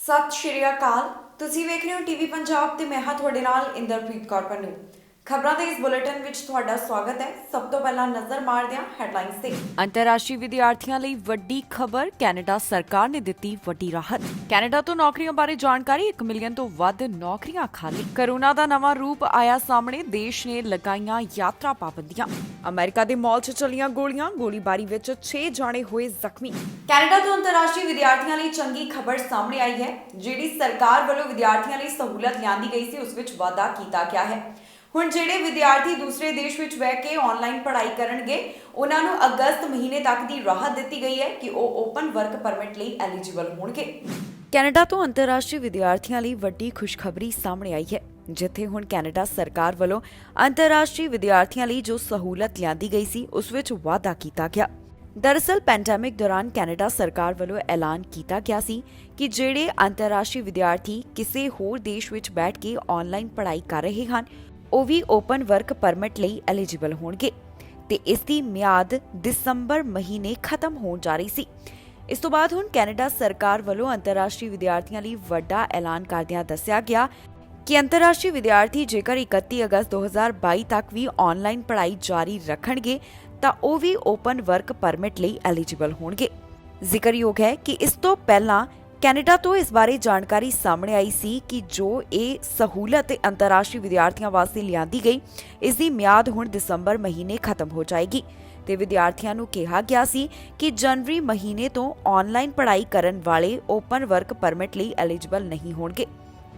ਸਤਿ ਸ਼੍ਰੀ ਅਕਾਲ। ਤੁਸੀਂ ਵੇਖ ਰਹੇ ਹੋ ਟੀਵੀ ਪੰਜਾਬ ਤੇ ਮੈਂ ਹਾਂ ਤੁਹਾਡੇ ਨਾਲ ਇੰਦਰਪ੍ਰੀਤ ਕੌਰ ਪੰਨੂ। ਖਬਰਾਂ ਦੇ ਇਸ ਬੁਲੇਟਿਨ ਵਿੱਚ ਤੁਹਾਡਾ ਸਵਾਗਤ ਹੈ। ਸਭ ਤੋਂ ਪਹਿਲਾਂ ਨਜ਼ਰ ਮਾਰਦੇ ਹਾਂ ਹੈਡਲਾਈਨਸ ਤੇ। ਅੰਤਰਰਾਸ਼ਟਰੀ ਵਿਦਿਆਰਥੀਆਂ ਲਈ ਵੱਡੀ ਖਬਰ, ਕੈਨੇਡਾ ਸਰਕਾਰ ਨੇ ਦਿੱਤੀ ਵੱਡੀ ਰਾਹਤ। ਕੈਨੇਡਾ ਤੋਂ ਨੌਕਰੀਆਂ ਬਾਰੇ ਜਾਣਕਾਰੀ, 1 ਮਿਲੀਅਨ ਤੋਂ ਵੱਧ ਨੌਕਰੀਆਂ ਖਾਲੀ। ਕੋਰੋਨਾ ਦਾ ਨਵਾਂ ਰੂਪ ਆਇਆ ਸਾਹਮਣੇ, ਦੇਸ਼ ਨੇ ਲਗਾਈਆਂ ਯਾਤਰਾ ਪਾਬੰਦੀਆਂ। ਅਮਰੀਕਾ ਦੇ ਮਾਲ 'ਚ ਚੱਲੀਆਂ ਗੋਲੀਆਂ, ਗੋਲੀਬਾਰੀ ਵਿੱਚ 6 ਜਾਣੇ ਹੋਏ ਜ਼ਖਮੀ। ਕੈਨੇਡਾ ਤੋਂ ਅੰਤਰਰਾਸ਼ਟਰੀ ਵਿਦਿਆਰਥੀਆਂ ਲਈ ਚੰਗੀ ਖਬਰ ਸਾਹਮਣੇ ਆਈ ਹੈ। ਜਿਹੜੀ ਸਰਕਾਰ ਵੱਲੋਂ ਵਿਦਿਆਰਥੀਆਂ ਲਈ ਸਹੂਲਤ ਲਿਆਂਦੀ ਗਈ ਸੀ ਉਸ ਵਿੱਚ ਵਾਧਾ ਕੀਤਾ ਗਿਆ ਹੈ। ਹੁਣ ਜਿਹੜੇ ਵਿਦਿਆਰਥੀ ਦੂਸਰੇ ਦੇਸ਼ ਵਿੱਚ ਬਹਿ ਕੇ ਆਨਲਾਈਨ ਪੜ੍ਹਾਈ ਕਰਨਗੇ ਉਹਨਾਂ ਨੂੰ ਅਗਸਤ ਮਹੀਨੇ ਤੱਕ ਦੀ ਰਾਹਤ ਦਿੱਤੀ ਗਈ ਹੈ ਕਿ ਉਹ ਓਪਨ ਵਰਕ ਪਰਮਿਟ ਲਈ ਐਲੀਜੀਬਲ ਹੋਣਗੇ। ਕੈਨੇਡਾ ਤੋਂ ਅੰਤਰਰਾਸ਼ਟਰੀ ਵਿਦਿਆਰਥੀਆਂ ਲਈ ਵੱਡੀ ਖੁਸ਼ਖਬਰੀ ਸਾਹਮਣੇ ਆਈ ਹੈ, ਜਿੱਥੇ ਹੁਣ ਕੈਨੇਡਾ ਸਰਕਾਰ ਵੱਲੋਂ ਅੰਤਰਰਾਸ਼ਟਰੀ ਵਿਦਿਆਰਥੀਆਂ ਲਈ ਜੋ ਸਹੂਲਤ ਲਿਆਂਦੀ ਗਈ ਸੀ ਉਸ ਵਿੱਚ ਵਾਧਾ ਕੀਤਾ ਗਿਆ। ਦਰਅਸਲ ਪੈਂਡੈਮਿਕ ਦੌਰਾਨ ਕੈਨੇਡਾ ਸਰਕਾਰ ਵੱਲੋਂ ਐਲਾਨ ਕੀਤਾ ਗਿਆ ਸੀ ਕਿ ਜਿਹੜੇ ਅੰਤਰਰਾਸ਼ਟਰੀ ਵਿਦਿਆਰਥੀ ਕਿਸੇ ਹੋਰ ਦੇਸ਼ ਵਿੱਚ ਬੈਠ ਕੇ ਆਨਲਾਈਨ ਪੜ੍ਹਾਈ ਕਰ ਰਹੇ ਹਨ ਉਹ ਵੀ ਓਪਨ ਵਰਕ ਪਰਮਿਟ ਲਈ ਐਲੀਜੀਬਲ ਹੋਣਗੇ ਤੇ ਇਸ ਦੀ ਮਿਆਦ ਦਸੰਬਰ ਮਹੀਨੇ ਖਤਮ ਹੋਣ ਜਾ ਰਹੀ ਸੀ। ਇਸ ਤੋਂ ਬਾਅਦ ਹੁਣ ਕੈਨੇਡਾ ਸਰਕਾਰ ਵੱਲੋਂ ਅੰਤਰਰਾਸ਼ਟਰੀ ਵਿਦਿਆਰਥੀਆਂ ਲਈ ਵੱਡਾ ਐਲਾਨ ਕਰਦਿਆਂ ਦੱਸਿਆ ਗਿਆ ਕਿ ਅੰਤਰਰਾਸ਼ਟਰੀ ਵਿਦਿਆਰਥੀ ਜੇਕਰ 31 ਅਗਸਤ 2022 ਤੱਕ ਵੀ ਆਨਲਾਈਨ ਪੜ੍ਹਾਈ ਜਾਰੀ ਰੱਖਣਗੇ ਤਾਂ ਉਹ ਵੀ ਓਪਨ ਵਰਕ ਪਰਮਿਟ ਲਈ ਐਲੀਜੀਬਲ ਹੋਣਗੇ। ਜ਼ਿਕਰਯੋਗ ਹੈ ਕਿ ਇਸ ਤੋਂ ਪਹਿਲਾਂ ਕੈਨੇਡਾ ਤੋਂ ਇਸ ਬਾਰੇ ਜਾਣਕਾਰੀ ਸਾਹਮਣੇ ਆਈ ਸੀ ਕਿ ਜੋ ਇਹ ਸਹੂਲਤ ਅੰਤਰਰਾਸ਼ਟਰੀ ਵਿਦਿਆਰਥੀਆਂ ਵਾਸਤੇ ਲਿਆਂਦੀ ਗਈ, ਇਸ ਦੀ ਮਿਆਦ ਹੁਣ ਦਸੰਬਰ ਮਹੀਨੇ ਖਤਮ ਹੋ ਜਾਏਗੀ ਤੇ ਵਿਦਿਆਰਥੀਆਂ ਨੂੰ ਕਿਹਾ ਗਿਆ ਸੀ ਕਿ ਜਨਵਰੀ ਮਹੀਨੇ ਤੋਂ ਆਨਲਾਈਨ ਪੜ੍ਹਾਈ ਕਰਨ ਵਾਲੇ ਓਪਨ ਵਰਕ ਪਰਮਿਟ ਲਈ ਐਲੀਜੀਬਲ ਨਹੀਂ ਹੋਣਗੇ।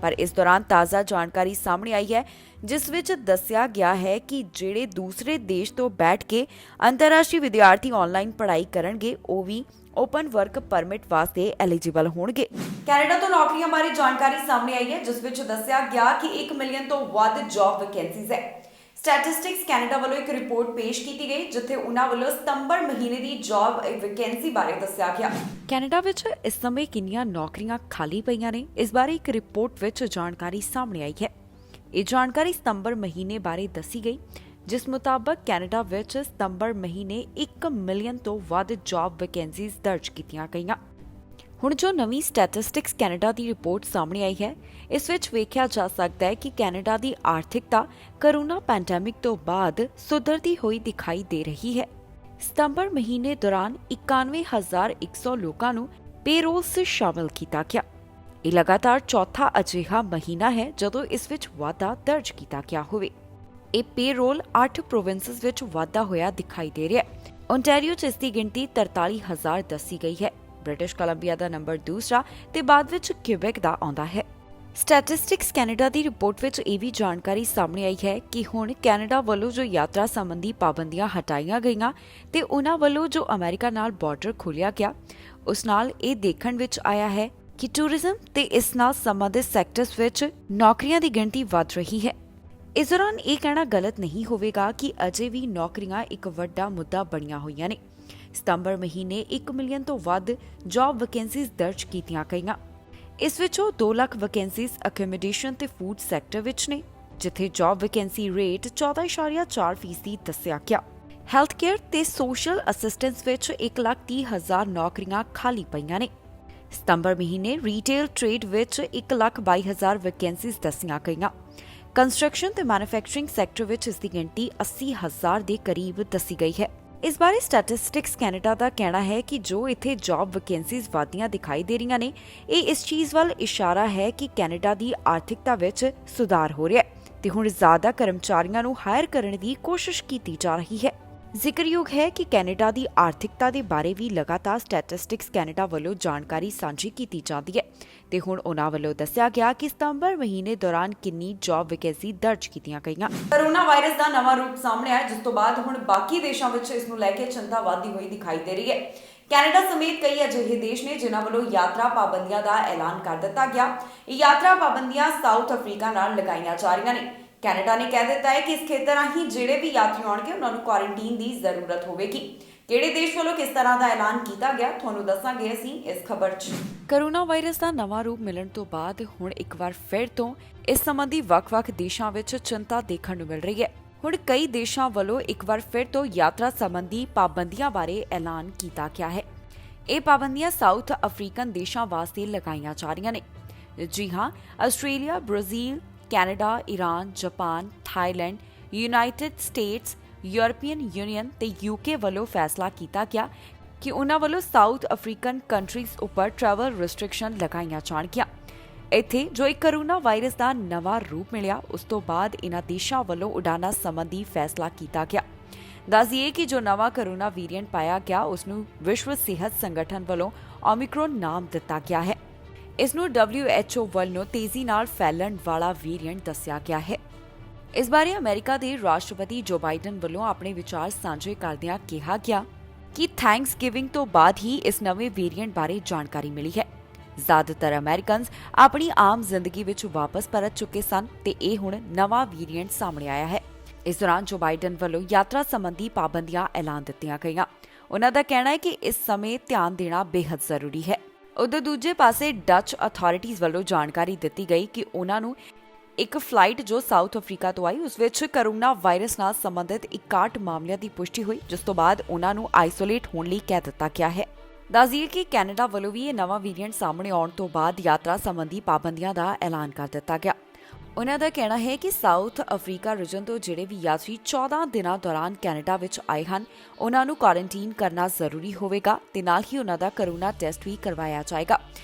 ਪਰ ਇਸ ਦੌਰਾਨ ਤਾਜ਼ਾ ਜਾਣਕਾਰੀ ਸਾਹਮਣੇ ਆਈ ਹੈ ਜਿਸ ਵਿੱਚ ਦੱਸਿਆ ਗਿਆ ਹੈ ਕਿ ਜਿਹੜੇ ਦੂਸਰੇ ਦੇਸ਼ ਤੋਂ ਬੈਠ ਕੇ ਅੰਤਰਰਾਸ਼ਟਰੀ ਵਿਦਿਆਰਥੀ ਆਨਲਾਈਨ ਪੜ੍ਹਾਈ ਕਰਨਗੇ ਉਹ ਵੀ ਓਪਨ ਵਰਕ ਪਰਮਿਟ ਵਾਸਤੇ ਐਲੀਜੀਬਲ ਹੋਣਗੇ। ਕੈਨੇਡਾ ਤੋਂ ਨੌਕਰੀਆਂ ਬਾਰੇ ਜਾਣਕਾਰੀ ਸਾਹਮਣੇ ਆਈ ਹੈ ਜਿਸ ਵਿੱਚ ਦੱਸਿਆ ਗਿਆ ਕਿ 1 ਮਿਲੀਅਨ ਤੋਂ ਵੱਧ ਜੌਬ ਵੈਕੈਂਸੀਜ਼ ਹੈ। ਸਟੈਟਿਸਟਿਕਸ ਕੈਨੇਡਾ ਵੱਲੋਂ ਇੱਕ ਰਿਪੋਰਟ ਪੇਸ਼ ਕੀਤੀ ਗਈ ਜਿੱਥੇ ਉਹਨਾਂ ਵੱਲੋਂ ਸਤੰਬਰ ਮਹੀਨੇ ਦੀ ਜੌਬ ਵੈਕੈਂਸੀ ਬਾਰੇ ਦੱਸਿਆ ਗਿਆ। ਕੈਨੇਡਾ ਵਿੱਚ ਇਸ ਸਮੇਂ ਕਿੰਨੀਆਂ ਨੌਕਰੀਆਂ ਖਾਲੀ ਪਈਆਂ ਨੇ, ਇਸ ਬਾਰੇ ਇੱਕ ਰਿਪੋਰਟ ਵਿੱਚ ਜਾਣਕਾਰੀ ਸਾਹਮਣੇ ਆਈ ਹੈ। ਇਹ ਜਾਣਕਾਰੀ ਸਤੰਬਰ ਮਹੀਨੇ ਬਾਰੇ ਦੱਸੀ ਗਈ ਜਿਸ ਮੁਤਾਬਕ ਕੈਨੇਡਾ ਵਿੱਚ ਸਤੰਬਰ ਮਹੀਨੇ 1 ਮਿਲੀਅਨ ਤੋਂ ਵੱਧ ਜੌਬ ਵੈਕੈਂਸੀਜ਼ ਦਰਜ ਕੀਤੀਆਂ ਗਈਆਂ। ਹੁਣ ਜੋ ਨਵੀਂ ਸਟੈਟਿਸਟਿਕਸ ਕੈਨੇਡਾ ਦੀ ਰਿਪੋਰਟ ਸਾਹਮਣੇ ਆਈ ਹੈ ਇਸ ਵਿੱਚ ਵੇਖਿਆ ਜਾ ਸਕਦਾ ਹੈ ਕਿ ਕੈਨੇਡਾ ਦੀ ਆਰਥਿਕਤਾ ਕੋਰੋਨਾ ਪੈਂਡੈਮਿਕ ਤੋਂ ਬਾਅਦ ਸੁਧਰਦੀ ਹੋਈ ਦਿਖਾਈ ਦੇ ਰਹੀ ਹੈ। ਸਤੰਬਰ ਮਹੀਨੇ ਦੌਰਾਨ 91,100 ਲੋਕਾਂ ਨੂੰ ਪੇਰੋਲ 'ਚ ਸ਼ਾਮਲ ਕੀਤਾ ਗਿਆ। ਇਹ ਲਗਾਤਾਰ ਚੌਥਾ ਅਜਿਹਾ ਮਹੀਨਾ ਹੈ ਜਦੋਂ ਇਸ ਵਿੱਚ ਵਾਧਾ ਦਰਜ ਕੀਤਾ ਗਿਆ ਹੋਵੇ। ਇਹ ਪੇਰੋਲ 8 ਪ੍ਰੋਵਿੰਸਸ ਵਿੱਚ ਵਾਧਾ ਹੋਇਆ ਦਿਖਾਈ ਦੇ ਰਿਹਾ ਹੈ। ਓਨਟਾਰੀਓ 'ਚ ਇਸ ਦੀ ਗਿਣਤੀ 43,000 ਦੱਸੀ ਗਈ ਹੈ। ਬ੍ਰਿਟਿਸ਼ ਕੋਲੰਬੀਆ ਦਾ ਨੰਬਰ ਦੂਸਰਾ ਤੇ ਬਾਅਦ ਵਿੱਚ ਕਿਊਬੈਕ ਦਾ ਆਉਂਦਾ ਹੈ। ਸਟੈਟਿਸਟਿਕਸ ਕੈਨੇਡਾ ਦੀ ਰਿਪੋਰਟ ਵਿੱਚ ਇਹ ਵੀ ਜਾਣਕਾਰੀ ਸਾਹਮਣੇ ਆਈ ਹੈ ਕਿ ਹੁਣ ਕੈਨੇਡਾ ਵੱਲੋਂ ਜੋ ਯਾਤਰਾ ਸੰਬੰਧੀ ਪਾਬੰਦੀਆਂ ਹਟਾਈਆਂ ਗਈਆਂ ਤੇ ਉਹਨਾਂ ਵੱਲੋਂ ਜੋ ਅਮਰੀਕਾ ਨਾਲ ਬਾਰਡਰ ਖੋਲ੍ਹਿਆ ਗਿਆ ਉਸ ਨਾਲ ਇਹ ਦੇਖਣ ਵਿੱਚ ਆਇਆ ਹੈ ਕਿ ਟੂਰਿਜ਼ਮ ਤੇ ਇਸ ਨਾਲ ਸੰਬੰਧਿਤ ਸੈਕਟਰਸ ਵਿੱਚ ਨੌਕਰੀਆਂ ਦੀ ਗਿਣਤੀ ਵਧ ਰਹੀ ਹੈ। ਇਸ ਦੌਰਾਨ ਇਹ ਕਹਿਣਾ ਗਲਤ ਨਹੀਂ ਹੋਵੇਗਾ ਕਿ ਅਜੇ ਵੀ ਨੌਕਰੀਆਂ ਇੱਕ ਵੱਡਾ ਮੁੱਦਾ ਬਣੀਆਂ ਹੋਈਆਂ ਨੇ। ਸਤੰਬਰ ਮਹੀਨੇ 1 ਮਿਲੀਅਨ ਤੋਂ ਵੱਧ ਜੌਬ ਵੈਕੈਂਸੀਜ਼ ਦਰਜ ਕੀਤੀਆਂ ਗਈਆਂ। ਇਸ ਵਿੱਚੋਂ 2 ਲੱਖ ਵੈਕੈਂਸੀਜ਼ ਅਕੋਮੋਡੇਸ਼ਨ ਤੇ ਫੂਡ ਸੈਕਟਰ ਵਿੱਚ ਨੇ ਜਿੱਥੇ ਜੌਬ ਵੈਕੈਂਸੀ ਰੇਟ 14.4% ਦੱਸਿਆ ਗਿਆ। ਹੈਲਥ ਕੇਅਰ ਤੇ ਸੋਸ਼ਲ ਅਸਿਸਟੈਂਸ ਵਿੱਚ 1,30,000 ਨੌਕਰੀਆਂ ਖਾਲੀ ਪਈਆਂ ਨੇ। ਸਤੰਬਰ ਮਹੀਨੇ ਰੀਟੇਲ ਟ੍ਰੇਡ ਵਿੱਚ 1,22,000 ਵੈਕੈਂਸੀਜ਼ ਦੱਸੀਆਂ ਗਈਆਂ। ਕੰਸਟਰਕਸ਼ਨ ਤੇ ਮੈਨੂਫੈਕਚਰਿੰਗ ਸੈਕਟਰ ਵਿੱਚ ਇਸ ਦੀ ਗਿਣਤੀ 80,000 ਦੇ ਕਰੀਬ ਦੱਸੀ ਗਈ ਹੈ। ਇਸ ਬਾਰੇ ਸਟੈਟਿਸਟਿਕਸ ਕੈਨੇਡਾ ਦਾ ਕਹਿਣਾ ਹੈ ਕਿ ਜੋ ਇੱਥੇ ਜੌਬ ਵੈਕੈਂਸੀਜ਼ ਵਧੀਆਂ ਦਿਖਾਈ ਦੇ ਰਹੀਆਂ ਨੇ ਇਹ ਇਸ ਚੀਜ਼ ਵੱਲ ਇਸ਼ਾਰਾ ਹੈ ਕਿ ਕੈਨੇਡਾ ਦੀ ਆਰਥਿਕਤਾ ਵਿੱਚ ਸੁਧਾਰ ਹੋ ਰਿਹਾ ਹੈ ਤੇ ਹੁਣ ਜ਼ਿਆਦਾ ਕਰਮਚਾਰੀਆਂ ਨੂੰ ਹਾਇਰ ਕਰਨ ਦੀ ਕੋਸ਼ਿਸ਼ ਕੀਤੀ ਜਾ ਰਹੀ ਹੈ। ਜ਼ਿਕਰਯੋਗ ਹੈ ਕਿ ਕੈਨੇਡਾ ਦੀ ਆਰਥਿਕਤਾ ਦੇ ਬਾਰੇ ਵੀ ਲਗਾਤਾਰ ਸਟੈਟਿਸਟਿਕਸ ਕੈਨੇਡਾ ਵੱਲੋਂ ਜਾਣਕਾਰੀ ਸਾਂਝੀ ਕੀਤੀ ਜਾਂਦੀ ਹੈ ਤੇ ਹੁਣ ਉਹਨਾਂ ਵੱਲੋਂ ਦੱਸਿਆ ਗਿਆ ਕਿ ਸਤੰਬਰ ਮਹੀਨੇ ਦੌਰਾਨ ਕਿੰਨੀ ਜੌਬ ਵੈਕੈਂਸੀ ਦਰਜ ਕੀਤੀਆਂ ਗਈਆਂ। ਕੋਰੋਨਾ ਵਾਇਰਸ ਦਾ ਨਵਾਂ ਰੂਪ ਸਾਹਮਣੇ ਆਇਆ ਜਿਸ ਤੋਂ ਬਾਅਦ ਹੁਣ ਬਾਕੀ ਦੇਸ਼ਾਂ ਵਿੱਚ ਇਸ ਨੂੰ ਲੈ ਕੇ ਚਿੰਤਾ ਵਧਦੀ ਹੋਈ ਦਿਖਾਈ ਦੇ ਰਹੀ ਹੈ। ਕੈਨੇਡਾ ਸਮੇਤ ਕਈ ਅਜਿਹੇ ਦੇਸ਼ ਨੇ ਜਿਨ੍ਹਾਂ ਵੱਲੋਂ ਯਾਤਰਾ ਪਾਬੰਦੀਆਂ ਦਾ ਐਲਾਨ ਕਰ ਦਿੱਤਾ ਗਿਆ। ਇਹ ਯਾਤਰਾ ਪਾਬੰਦੀਆਂ ਸਾਊਥ ਅਫਰੀਕਾ ਨਾਲ ਲਗਾਈਆਂ ਜਾ ਰਹੀਆਂ ਨੇ। ਕੈਨੇਡਾ ਨੇ ਕਹਿ ਦਿੱਤਾ ਹੈ ਕਿ ਇਸ ਖੇਤਰ ਰਾਹੀਂ ਜਿਹੜੇ ਵੀ ਯਾਤਰੀ ਆਉਣਗੇ ਉਹਨਾਂ ਨੂੰ ਕੁਆਰੰਟੀਨ ਦੀ ਜ਼ਰੂਰਤ ਹੋਵੇਗੀ। ਕਿਹੜੇ ਦੇਸ਼ ਵੱਲੋਂ ਕਿਸ ਤਰ੍ਹਾਂ ਦਾ ਐਲਾਨ ਕੀਤਾ ਗਿਆ ਤੁਹਾਨੂੰ ਦੱਸਾਂਗੇ ਅਸੀਂ ਇਸ ਖਬਰ 'ਚ। ਕੋਰੋਨਾ ਵਾਇਰਸ ਦਾ ਨਵਾਂ ਰੂਪ ਮਿਲਣ ਤੋਂ ਬਾਅਦ ਹੁਣ ਇੱਕ ਵਾਰ ਫਿਰ ਤੋਂ ਇਸ ਸੰਬੰਧੀ ਵੱਖ-ਵੱਖ ਦੇਸ਼ਾਂ ਵਿੱਚ ਚਿੰਤਾ ਦੇਖਣ ਨੂੰ ਮਿਲ ਰਹੀ ਹੈ। ਹੁਣ ਕਈ ਦੇਸ਼ਾਂ ਵੱਲੋਂ ਇੱਕ ਵਾਰ ਫਿਰ ਤੋਂ ਯਾਤਰਾ ਸੰਬੰਧੀ ਪਾਬੰਦੀਆਂ ਬਾਰੇ ਐਲਾਨ ਕੀਤਾ ਗਿਆ ਹੈ। ਇਹ ਪਾਬੰਦੀਆਂ ਸਾਊਥ ਅਫਰੀਕਨ ਦੇਸ਼ਾਂ ਵਾਸਤੇ ਲਗਾਈਆਂ ਜਾ ਰਹੀਆਂ ਨੇ। ਜੀ ਹਾਂ, Australia, Brazil, Canada, Iran, Japan, Thailand, United States, European union ਤੇ ਯੂਕੇ ਵੱਲੋਂ ਫੈਸਲਾ ਕੀਤਾ ਗਿਆ ਕਿ ਉਹਨਾਂ ਵੱਲੋਂ ਸਾਊਥ ਅਫਰੀਕਨ ਕੰਟਰੀਜ਼ ਉੱਪਰ ਟਰੈਵਲ ਰਿਸਟ੍ਰਿਕਸ਼ਨ ਲਗਾਈਆਂ ਜਾਣਗੀਆਂ। ਇੱਥੇ ਜੋ ਇੱਕ ਕਰੋਨਾ ਵਾਇਰਸ ਦਾ ਨਵਾਂ ਰੂਪ ਮਿਲਿਆ, ਉਸ ਤੋਂ ਬਾਅਦ ਇਨ੍ਹਾਂ ਦੇਸ਼ਾਂ ਵੱਲੋਂ ਉਡਾਨਾਂ ਸੰਬੰਧੀ ਫੈਸਲਾ ਕੀਤਾ ਗਿਆ। ਦੱਸ ਦਈਏ ਕਿ ਜੋ ਨਵਾਂ ਕਰੋਨਾ ਵੇਰੀਐਂਟ ਪਾਇਆ ਗਿਆ, ਉਸ ਨੂੰ ਵਿਸ਼ਵ ਸਿਹਤ ਸੰਗਠਨ ਵੱਲੋਂ ਓਮਿਕਰੋਨ ਨਾਮ ਦਿੱਤਾ ਗਿਆ ਹੈ। ਇਸ ਨੂੰ WHO ਵੱਲੋਂ ਤੇਜ਼ੀ ਨਾਲ ਫੈਲਣ ਵਾਲਾ ਵੇਰੀਐਂਟ ਦੱਸਿਆ ਗਿਆ ਹੈ। ਇਸ ਬਾਰੇ ਅਮਰੀਕਾ ਦੇ ਰਾਸ਼ਟਰਪਤੀ ਜੋ ਬਾਈਡਨ ਵੱਲੋਂ ਆਪਣੇ ਵਿਚਾਰ ਸਾਂਝੇ ਕਰਦਿਆਂ ਕਿਹਾ ਗਿਆ ਕਿ ਥੈਂਕਸਗਿਵਿੰਗ ਤੋਂ ਬਾਅਦ ਹੀ ਇਸ ਨਵੇਂ ਵੇਰੀਐਂਟ ਬਾਰੇ ਜਾਣਕਾਰੀ ਮਿਲੀ ਹੈ। ਜ਼ਿਆਦਾਤਰ ਅਮਰੀਕਨਜ਼ ਆਪਣੀ ਆਮ ਜ਼ਿੰਦਗੀ ਵਿੱਚ ਵਾਪਸ ਪਰਤ ਚੁੱਕੇ ਸਨ ਤੇ ਇਹ ਹੁਣ ਨਵਾਂ ਵੇਰੀਐਂਟ ਸਾਹਮਣੇ ਆਇਆ ਹੈ। ਇਸ ਦੌਰਾਨ ਜੋ ਬਾਈਡਨ ਵੱਲੋਂ ਯਾਤਰਾ ਸੰਬੰਧੀ ਪਾਬੰਦੀਆਂ ਐਲਾਨ ਦਿੱਤੀਆਂ ਗਈਆਂ। ਉਹਨਾਂ ਦਾ ਕਹਿਣਾ ਹੈ ਕਿ ਇਸ ਸਮੇਂ ਧਿਆਨ ਦੇਣਾ ਬੇहद ਜ਼ਰੂਰੀ ਹੈ। ਉਧਰ ਦੂਜੇ ਪਾਸੇ ਡੱਚ ਅਥਾਰਟੀਜ਼ ਵੱਲੋਂ ਜਾਣਕਾਰੀ ਦਿੱਤੀ ਗਈ ਕਿ ਉਹਨਾਂ ਨੂੰ ਇੱਕ ਫਲਾਈਟ ਜੋ ਸਾਊਥ ਅਫਰੀਕਾ ਤੋਂ ਆਈ, ਉਸ ਵਿੱਚ ਕਰੋਨਾ ਵਾਇਰਸ ਨਾਲ ਸੰਬੰਧਿਤ 61 ਮਾਮਲਿਆਂ ਦੀ ਪੁਸ਼ਟੀ ਹੋਈ, ਜਿਸ ਤੋਂ ਬਾਅਦ ਉਹਨਾਂ ਨੂੰ ਆਈਸੋਲੇਟ ਹੋਣ ਲਈ ਕਹਿ ਦਿੱਤਾ ਗਿਆ ਹੈ। ਦੱਸ ਦਈਏ ਕਿ ਕੈਨੇਡਾ ਵੱਲੋਂ ਵੀ ਇਹ ਨਵਾਂ ਵੇਰੀਐਂਟ ਸਾਹਮਣੇ ਆਉਣ ਤੋਂ ਬਾਅਦ ਯਾਤਰਾ ਸੰਬੰਧੀ ਪਾਬੰਦੀਆਂ ਦਾ ਐਲਾਨ ਕਰ ਦਿੱਤਾ ਗਿਆ। ਉਹਨਾਂ ਦਾ ਕਹਿਣਾ ਹੈ ਕਿ ਸਾਊਥ ਅਫਰੀਕਾ ਰੀਜਨ ਤੋਂ ਜਿਹੜੇ ਵੀ ਯਾਤਰੀ 14 ਦਿਨਾਂ ਦੌਰਾਨ ਕੈਨੇਡਾ ਵਿੱਚ ਆਏ ਹਨ, ਉਹਨਾਂ ਨੂੰ ਕੁਆਰੰਟੀਨ ਕਰਨਾ ਜ਼ਰੂਰੀ ਹੋਵੇਗਾ ਤੇ ਨਾਲ ਹੀ ਉਹਨਾਂ ਦਾ ਕਰੋਨਾ ਟੈਸਟ ਵੀ ਕਰਵਾਇਆ ਜਾਏਗਾ।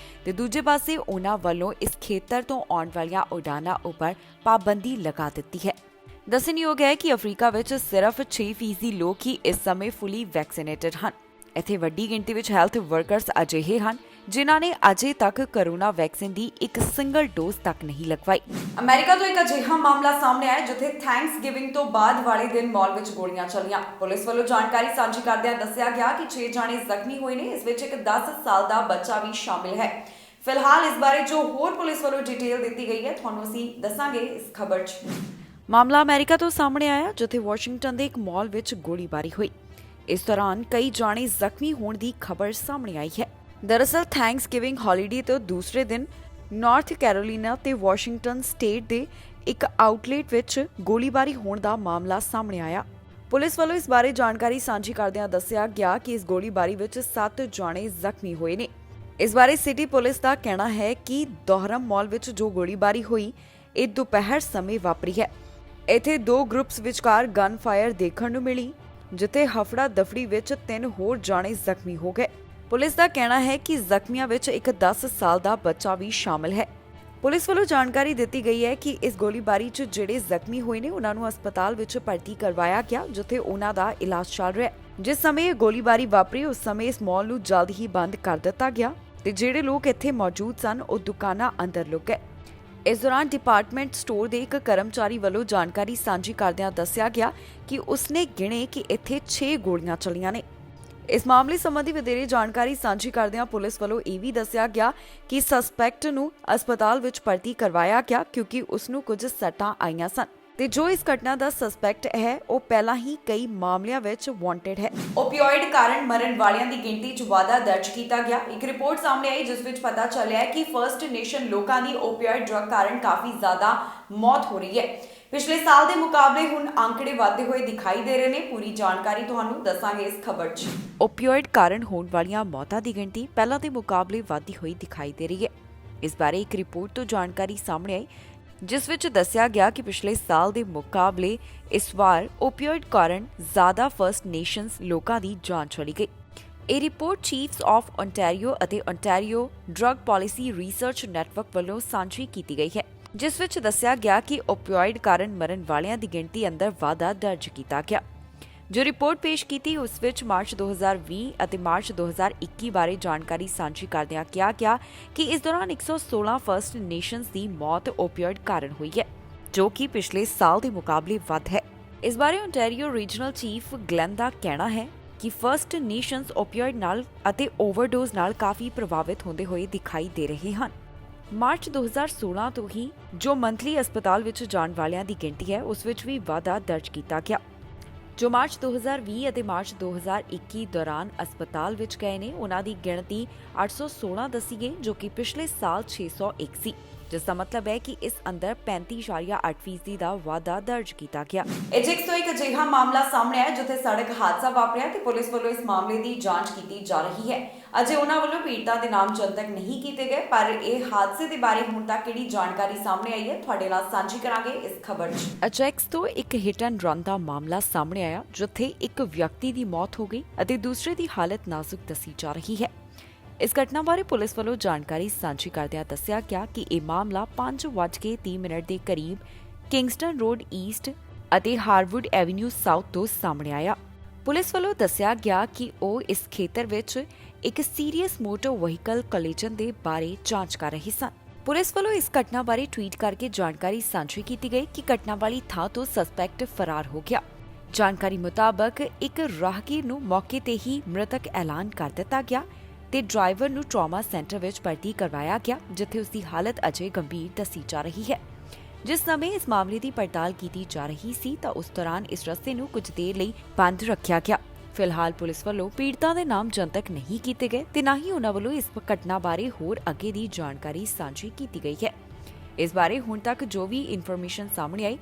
ਤੇ ਦੂਜੇ ਪਾਸੇ ਉਹਨਾਂ ਵੱਲੋਂ ਇਸ ਖੇਤਰ ਤੋਂ ਆਉਣ ਵਾਲੀਆਂ ਉਡਾਨਾਂ ਉੱਪਰ ਪਾਬੰਦੀ ਲਗਾ ਦਿੱਤੀ ਹੈ। ਦੱਸਣਯੋਗ ਹੈ ਕਿ ਅਫਰੀਕਾ ਵਿੱਚ ਸਿਰਫ 6% ਲੋਕ ਹੀ ਇਸ ਸਮੇਂ ਫੁੱਲੀ ਵੈਕਸੀਨੇਟਡ ਹਨ। ਇੱਥੇ ਵੱਡੀ ਗਿਣਤੀ ਵਿੱਚ ਹੈਲਥ ਵਰਕਰਸ ਅਜਿਹੇ ਹਨ ਜਿਨ੍ਹਾਂ ਨੇ ਅਜੇ ਤੱਕ ਕਰੋਨਾ ਵੈਕਸੀਨ ਦੀ ਇੱਕ ਸਿੰਗਲ ਡੋਜ਼ ਤੱਕ ਨਹੀਂ ਲਗਵਾਈ। ਅਮਰੀਕਾ ਤੋਂ ਇੱਕ ਅਜਿਹਾ ਮਾਮਲਾ ਸਾਹਮਣੇ ਆਇਆ ਜਿੱਥੇ ਥੈਂਕਸਗਿਵਿੰਗ ਤੋਂ ਬਾਅਦ ਵਾਲੇ ਦਿਨ ਮਾਲ ਵਿੱਚ ਗੋਲੀਆਂ ਚੱਲੀਆਂ। ਪੁਲਿਸ ਵੱਲੋਂ ਜਾਣਕਾਰੀ ਸਾਂਝੀ ਕਰਦਿਆਂ ਦੱਸਿਆ ਗਿਆ ਕਿ 6 ਜਾਣੇ ਜ਼ਖਮੀ ਹੋਏ ਨੇ। ਇਸ ਵਿੱਚ ਇੱਕ 10 ਸਾਲ ਦਾ ਬੱਚਾ ਵੀ ਸ਼ਾਮਿਲ ਹੈ। ਫਿਲਹਾਲ ਇਸ ਬਾਰੇ ਜੋ ਹੋਰ ਪੁਲਿਸ ਵੱਲੋਂ ਡਿਟੇਲ ਦਿੱਤੀ ਗਈ ਹੈ, ਤੁਹਾਨੂੰ ਅਸੀਂ ਦੱਸਾਂਗੇ ਇਸ ਖਬਰ 'ਚ। ਮਾਮਲਾ ਅਮਰੀਕਾ ਤੋਂ ਸਾਹਮਣੇ ਆਇਆ ਜਿੱਥੇ ਵਾਸ਼ਿੰਗਟਨ ਦੇ ਇੱਕ ਮਾਲ ਵਿੱਚ ਗੋਲੀਬਾਰੀ ਹੋਈ। ਇਸ ਦੌਰਾਨ ਕਈ ਜਾਣੇ ਜ਼ਖਮੀ ਹੋਣ ਦੀ ਖਬਰ ਸਾਹਮਣੇ ਆਈ ਹੈ। ਦਰਅਸਲ ਥੈਂਕਸਗਿਵਿੰਗ ਹੌਲੀਡੇ ਤੋਂ ਦੂਸਰੇ ਦਿਨ ਨਾਰਥ ਕੈਰੋਲੀਨਾ ਤੇ ਵਾਸ਼ਿੰਗਟਨ ਸਟੇਟ ਦੇ ਇੱਕ ਆਊਟਲੈਟ ਵਿੱਚ ਗੋਲੀਬਾਰੀ ਹੋਣ ਦਾ ਮਾਮਲਾ ਸਾਹਮਣੇ ਆਇਆ। ਪੁਲਿਸ ਵੱਲੋਂ ਇਸ ਬਾਰੇ ਜਾਣਕਾਰੀ ਸਾਂਝੀ ਕਰਦਿਆਂ ਦੱਸਿਆ ਗਿਆ ਕਿ ਇਸ ਗੋਲੀਬਾਰੀ ਵਿੱਚ 7 ਜਾਣੇ ਜ਼ਖਮੀ ਹੋਏ ਨੇ। ਇਸ ਬਾਰੇ ਸਿਟੀ ਪੁਲਿਸ ਦਾ ਕਹਿਣਾ ਹੈ ਕਿ ਦੋਹਰਮ ਮਾਲ ਵਿੱਚ ਜੋ ਗੋਲੀਬਾਰੀ ਹੋਈ, ਇਹ ਦੁਪਹਿਰ ਸਮੇਂ ਵਾਪਰੀ ਹੈ। ਇੱਥੇ 2 ਗਰੁੱਪਸ ਵਿਚਕਾਰ ਗਨ ਫਾਇਰ ਦੇਖਣ ਨੂੰ ਮਿਲੀ, ਜਿੱਥੇ ਹਫੜਾ ਦਫੜੀ ਵਿੱਚ 3 ਹੋਰ ਜਾਣੇ ਜ਼ਖਮੀ ਹੋ ਗਏ। ਪੁਲਿਸ ਦਾ ਕਹਿਣਾ ਹੈ ਕਿ ਜ਼ਖਮੀਆਂ ਵਿੱਚ ਇੱਕ 10 ਸਾਲ ਦਾ ਬੱਚਾ ਵੀ ਸ਼ਾਮਲ ਹੈ। ਪੁਲਿਸ ਵੱਲੋਂ ਜਾਣਕਾਰੀ ਦਿੱਤੀ ਗਈ ਹੈ ਕਿ ਇਸ ਗੋਲੀਬਾਰੀ 'ਚ ਜਿਹੜੇ ਜ਼ਖਮੀ ਹੋਏ ਨੇ ਉਹਨਾਂ ਨੂੰ ਹਸਪਤਾਲ ਵਿੱਚ ਭਰਤੀ ਕਰਵਾਇਆ ਗਿਆ, ਜਿੱਥੇ ਉਹਨਾਂ ਦਾ ਇਲਾਜ ਚੱਲ ਰਿਹਾ ਹੈ। ਜਿਸ ਸਮੇਂ ਇਹ ਗੋਲੀਬਾਰੀ ਵਾਪਰੀ, ਉਸ ਸਮੇਂ ਇਸ ਮਾਲ ਨੂੰ ਜਲਦ ਹੀ ਬੰਦ ਕਰ ਦਿੱਤਾ ਗਿਆ ਤੇ ਜਿਹੜੇ ਲੋਕ ਇੱਥੇ ਮੌਜੂਦ ਸਨ ਉਹ ਦੁਕਾਨਾਂ ਅੰਦਰ ਲੁਕ ਗਏ। ਇਸ ਦੌਰਾਨ ਡਿਪਾਰਟਮੈਂਟ ਸਟੋਰ ਦੇ ਇੱਕ ਕਰਮਚਾਰੀ ਵੱਲੋਂ ਜਾਣਕਾਰੀ ਸਾਂਝੀ ਕਰਦਿਆਂ ਦੱਸਿਆ ਗਿਆ ਕਿ ਉਸਨੇ ਗਿਣੇ ਕਿ ਇੱਥੇ 6 ਗੋਲੀਆਂ ਚੱਲੀਆਂ ਨੇ। ਇਸ ਮਾਮਲੇ ਸੰਬੰਧੀ ਵਧੇਰੇ ਜਾਣਕਾਰੀ ਸਾਂਝੀ ਕਰਦਿਆਂ ਪੁਲਿਸ ਵੱਲੋਂ ਇਹ ਵੀ ਦੱਸਿਆ ਗਿਆ ਕਿ ਸਸਪੈਕਟ ਨੂੰ ਹਸਪਤਾਲ ਵਿੱਚ ਭਰਤੀ ਕਰਵਾਇਆ ਗਿਆ ਕਿਉਂਕਿ ਉਸ ਨੂੰ ਕੁਝ ਸੱਟਾਂ ਆਈਆਂ ਸਨ ਤੇ ਜੋ ਇਸ ਘਟਨਾ ਦਾ ਸਸਪੈਕਟ ਹੈ ਉਹ ਪਹਿਲਾਂ ਹੀ ਕਈ ਮਾਮਲਿਆਂ ਵਿੱਚ ਵਾਂਟਡ ਹੈ। ਓਪੀਓਇਡ ਕਾਰਨ ਮਰਨ ਵਾਲਿਆਂ ਦੀ ਗਿਣਤੀ 'ਚ ਵਾਧਾ ਦਰਜ ਕੀਤਾ ਗਿਆ। ਇੱਕ ਰਿਪੋਰਟ ਸਾਹਮਣੇ ਆਈ ਜਿਸ ਵਿੱਚ ਪਤਾ ਚੱਲਿਆ ਹੈ ਕਿ ਫਰਸਟ ਨੇਸ਼ਨ ਲੋਕਾਂ ਦੀ ਓਪੀਓਇਡ ਡਰੱਗ ਕਾਰਨ ਕਾਫੀ ਜ਼ਿਆਦਾ ਮੌਤ ਹੋ ਰਹੀ ਹੈ। ਪਿਛਲੇ ਸਾਲ ਦੇ ਮੁਕਾਬਲੇ ਹੁਣ ਅੰਕੜੇ ਵਧਦੇ ਹੋਏ ਦਿਖਾਈ ਦੇ ਰਹੇ ਨੇ। ਪੂਰੀ ਜਾਣਕਾਰੀ ਤੁਹਾਨੂੰ ਦੱਸਾਂਗੇ ਇਸ ਖਬਰ 'ਚ। ਓਪੀਓਇਡ ਕਾਰਨ ਹੋਣ ਵਾਲੀਆਂ ਮੌਤਾਂ ਦੀ ਗਿਣਤੀ ਪਹਿਲਾਂ ਦੇ ਮੁਕਾਬਲੇ ਵਧਦੀ ਹੋਈ ਦਿਖਾਈ ਦੇ ਰਹੀ ਹੈ। ਇਸ ਬਾਰੇ ਇੱਕ ਰਿਪੋਰਟ ਤੋਂ ਜਾਣਕਾਰੀ ਸਾਹਮਣੇ ਆਈ ਜਿਸ ਵਿੱਚ ਦੱਸਿਆ ਗਿਆ ਕਿ ਪਿਛਲੇ ਸਾਲ ਦੇ ਮੁਕਾਬਲੇ ਇਸ ਵਾਰ ਓਪੀਓਇਡ ਕਾਰਨ ਜ਼ਿਆਦਾ ਫਰਸਟ ਨੇਸ਼ਨਸ ਲੋਕਾਂ ਦੀ ਜਾਨ ਚਲੀ ਗਈ। ਇਹ ਰਿਪੋਰਟ ਚੀਫਸ ਆਫ ontario ਅਤੇ ontario drug policy research network ਵੱਲੋਂ ਸਾਂਝੀ ਕੀਤੀ ਗਈ ਹੈ, ਜਿਸ ਵਿੱਚ ਦੱਸਿਆ ਗਿਆ ਕਿ ਓਪੀਓਇਡ ਕਾਰਨ ਮਰਨ ਵਾਲਿਆਂ ਦੀ ਗਿਣਤੀ ਅੰਦਰ ਵਾਧਾ ਦਰਜ ਕੀਤਾ ਗਿਆ। ਜੋ ਰਿਪੋਰਟ ਪੇਸ਼ ਕੀਤੀ ਉਸ ਵਿੱਚ ਮਾਰਚ 2020 ਅਤੇ ਮਾਰਚ 2021 ਬਾਰੇ ਜਾਣਕਾਰੀ ਸਾਂਝੀ ਕਰਦਿਆਂ ਕਿਹਾ ਗਿਆ ਕਿ ਇਸ ਦੌਰਾਨ 116 ਫਰਸਟ ਨੇਸ਼ਨਸ ਦੀ ਮੌਤ ਓਪੀਓਇਡ ਕਾਰਨ ਹੋਈ ਹੈ, ਜੋ ਕਿ ਪਿਛਲੇ ਸਾਲ ਦੇ ਮੁਕਾਬਲੇ ਵੱਧ ਹੈ। ਇਸ ਬਾਰੇ ontario ਰੀਜਨਲ ਚੀਫ ਗਲੈਨ ਦਾ ਕਹਿਣਾ ਹੈ ਕਿ ਫਰਸਟ ਨੇਸ਼ਨਸ ਓਪੀਓਇਡ ਨਾਲ ਅਤੇ ਓਵਰਡੋਜ਼ ਨਾਲ ਕਾਫੀ ਪ੍ਰਭਾਵਿਤ ਹੁੰਦੇ ਹੋਏ ਦਿਖਾਈ ਦੇ ਰਹੇ ਹਨ। ਮਾਰਚ 2016 ਤੋਂ ਹੀ ਜੋ ਮੰਥਲੀ ਹਸਪਤਾਲ ਵਿੱਚ ਜਾਣ ਵਾਲਿਆਂ ਦੀ ਗਿਣਤੀ ਹੈ ਉਸ ਵਿੱਚ ਵੀ ਵਾਧਾ ਦਰਜ ਕੀਤਾ ਗਿਆ। ਜੋ ਮਾਰਚ 2020 ਅਤੇ ਮਾਰਚ 2021 ਦੌਰਾਨ ਹਸਪਤਾਲ ਵਿੱਚ ਗਏ ਨੇ ਉਹਨਾਂ ਦੀ ਗਿਣਤੀ 816 ਦੱਸੀ ਗਈ, ਜੋ ਕਿ ਪਿਛਲੇ ਸਾਲ 601 ਸੀ। ਜਿਸ ਦਾ ਮਤਲਬ ਹੈ ਕਿ ਇਸ ਅੰਦਰ 35.8% ਦਾ ਵਾਧਾ ਦਰਜ ਕੀਤਾ ਗਿਆ। एजेक्स तो एक अजिहा मामला सामने आया जिथे सड़क हादसा वापरिया ते पुलिस वालों इस मामले की जांच की जा रही है। अजे उन्हां वालों पीड़िता के नाम जनतक नहीं किए गए, पर यह हादसे के बारे हुण तक किहड़ी जानकारी सामने आई है तुहाडे नाल सांझी करांगे इस खबर 'च। ਅਜੈਕਸ ਤੋਂ ਇੱਕ ਹਿੱਟ ਐਂਡ ਰਨ ਦਾ ਮਾਮਲਾ ਸਾਹਮਣੇ ਆਇਆ ਜਿੱਥੇ ਇੱਕ ਵਿਅਕਤੀ ਦੀ ਮੌਤ ਹੋ ਗਈ ਅਤੇ ਦੂਸਰੇ ਦੀ ਹਾਲਤ ਨਾਜ਼ੁਕ ਦੱਸੀ ਜਾ ਰਹੀ ਹੈ। ਇਸ ਘਟਨਾ ਬਾਰੇ ਪੁਲਿਸ ਵੱਲੋਂ ਜਾਣਕਾਰੀ ਸਾਂਝੀ ਕਰਦਿਆਂ ਦੱਸਿਆ ਗਿਆ ਕਿ ਇਹ ਮਾਮਲਾ 5:30 ਦੇ ਕਰੀਬ ਕਿੰਗਸਟਨ ਰੋਡ ਈਸਟ ਅਤੇ ਹਾਰਵੁੱਡ ਐਵਨਿਊ ਸਾਊਥ ਤੋਂ ਸਾਹਮਣੇ ਆਇਆ। ਪੁਲਿਸ ਵੱਲੋਂ ਦੱਸਿਆ ਗਿਆ ਕਿ ਉਹ ਇਸ ਖੇਤਰ ਵਿੱਚ ਇੱਕ ਸੀਰੀਅਸ ਮੋਟਰ ਵਹੀਕਲ ਕੋਲੀਜਨ ਦੇ ਬਾਰੇ ਜਾਂਚ ਕਰ ਰਹੇ ਸਨ। ਪੁਲਿਸ ਵੱਲੋਂ ਇਸ ਘਟਨਾ ਬਾਰੇ ਟਵੀਟ ਕਰਕੇ ਜਾਣਕਾਰੀ ਸਾਂਝੀ ਕੀਤੀ ਗਈ ਕਿ ਘਟਨਾ ਵਾਲੀ ਥਾਂ ਤੋਂ ਸਸਪੈਕਟ ਫਰਾਰ ਹੋ ਗਿਆ। ਜਾਣਕਾਰੀ ਮੁਤਾਬਕ ਇੱਕ ਰਾਹਗੀਰ ਨੂੰ ਮੌਕੇ ਤੇ ਹੀ ਮ੍ਰਿਤਕ ਐਲਾਨ ਕਰ ਦਿੱਤਾ ਗਿਆ ਤੇ ਡਰਾਈਵਰ ਨੂੰ ਟਰਾਮਾ ਸੈਂਟਰ ਵਿੱਚ ਭਰਤੀ ਕਰਵਾਇਆ ਗਿਆ ਜਿੱਥੇ ਉਸ ਦੀ ਹਾਲਤ ਅਜੇ ਗੰਭੀਰ ਦੱਸੀ ਜਾ ਰਹੀ ਹੈ। ਜਿਸ ਸਮੇਂ ਇਸ ਮਾਮਲੇ ਦੀ ਪੜਤਾਲ ਕੀਤੀ ਜਾ ਰਹੀ ਸੀ ਤਾਂ ਉਸ ਦੌਰਾਨ ਇਸ ਰਸਤੇ ਨੂੰ ਕੁਝ ਦੇਰ ਲਈ ਬੰਦ ਰੱਖਿਆ ਗਿਆ। ਫਿਲਹਾਲ ਪੁਲਿਸ ਵੱਲੋਂ ਪੀੜਤਾਂ ਦੇ ਨਾਮ ਜਨਤਕ ਨਹੀਂ ਕੀਤੇ ਗਏ ਤੇ ਨਾ ਹੀ ਉਹਨਾਂ ਵੱਲੋਂ ਇਸ ਘਟਨਾ ਬਾਰੇ ਹੋਰ ਅੱਗੇ ਦੀ ਜਾਣਕਾਰੀ ਸਾਂਝੀ ਕੀਤੀ ਗਈ ਹੈ। ਇਸ ਬਾਰੇ ਹੁਣ ਤੱਕ ਜੋ ਵੀ ਇਨਫੋਰਮੇਸ਼ਨ ਸਾਹਮਣੇ ਆਈ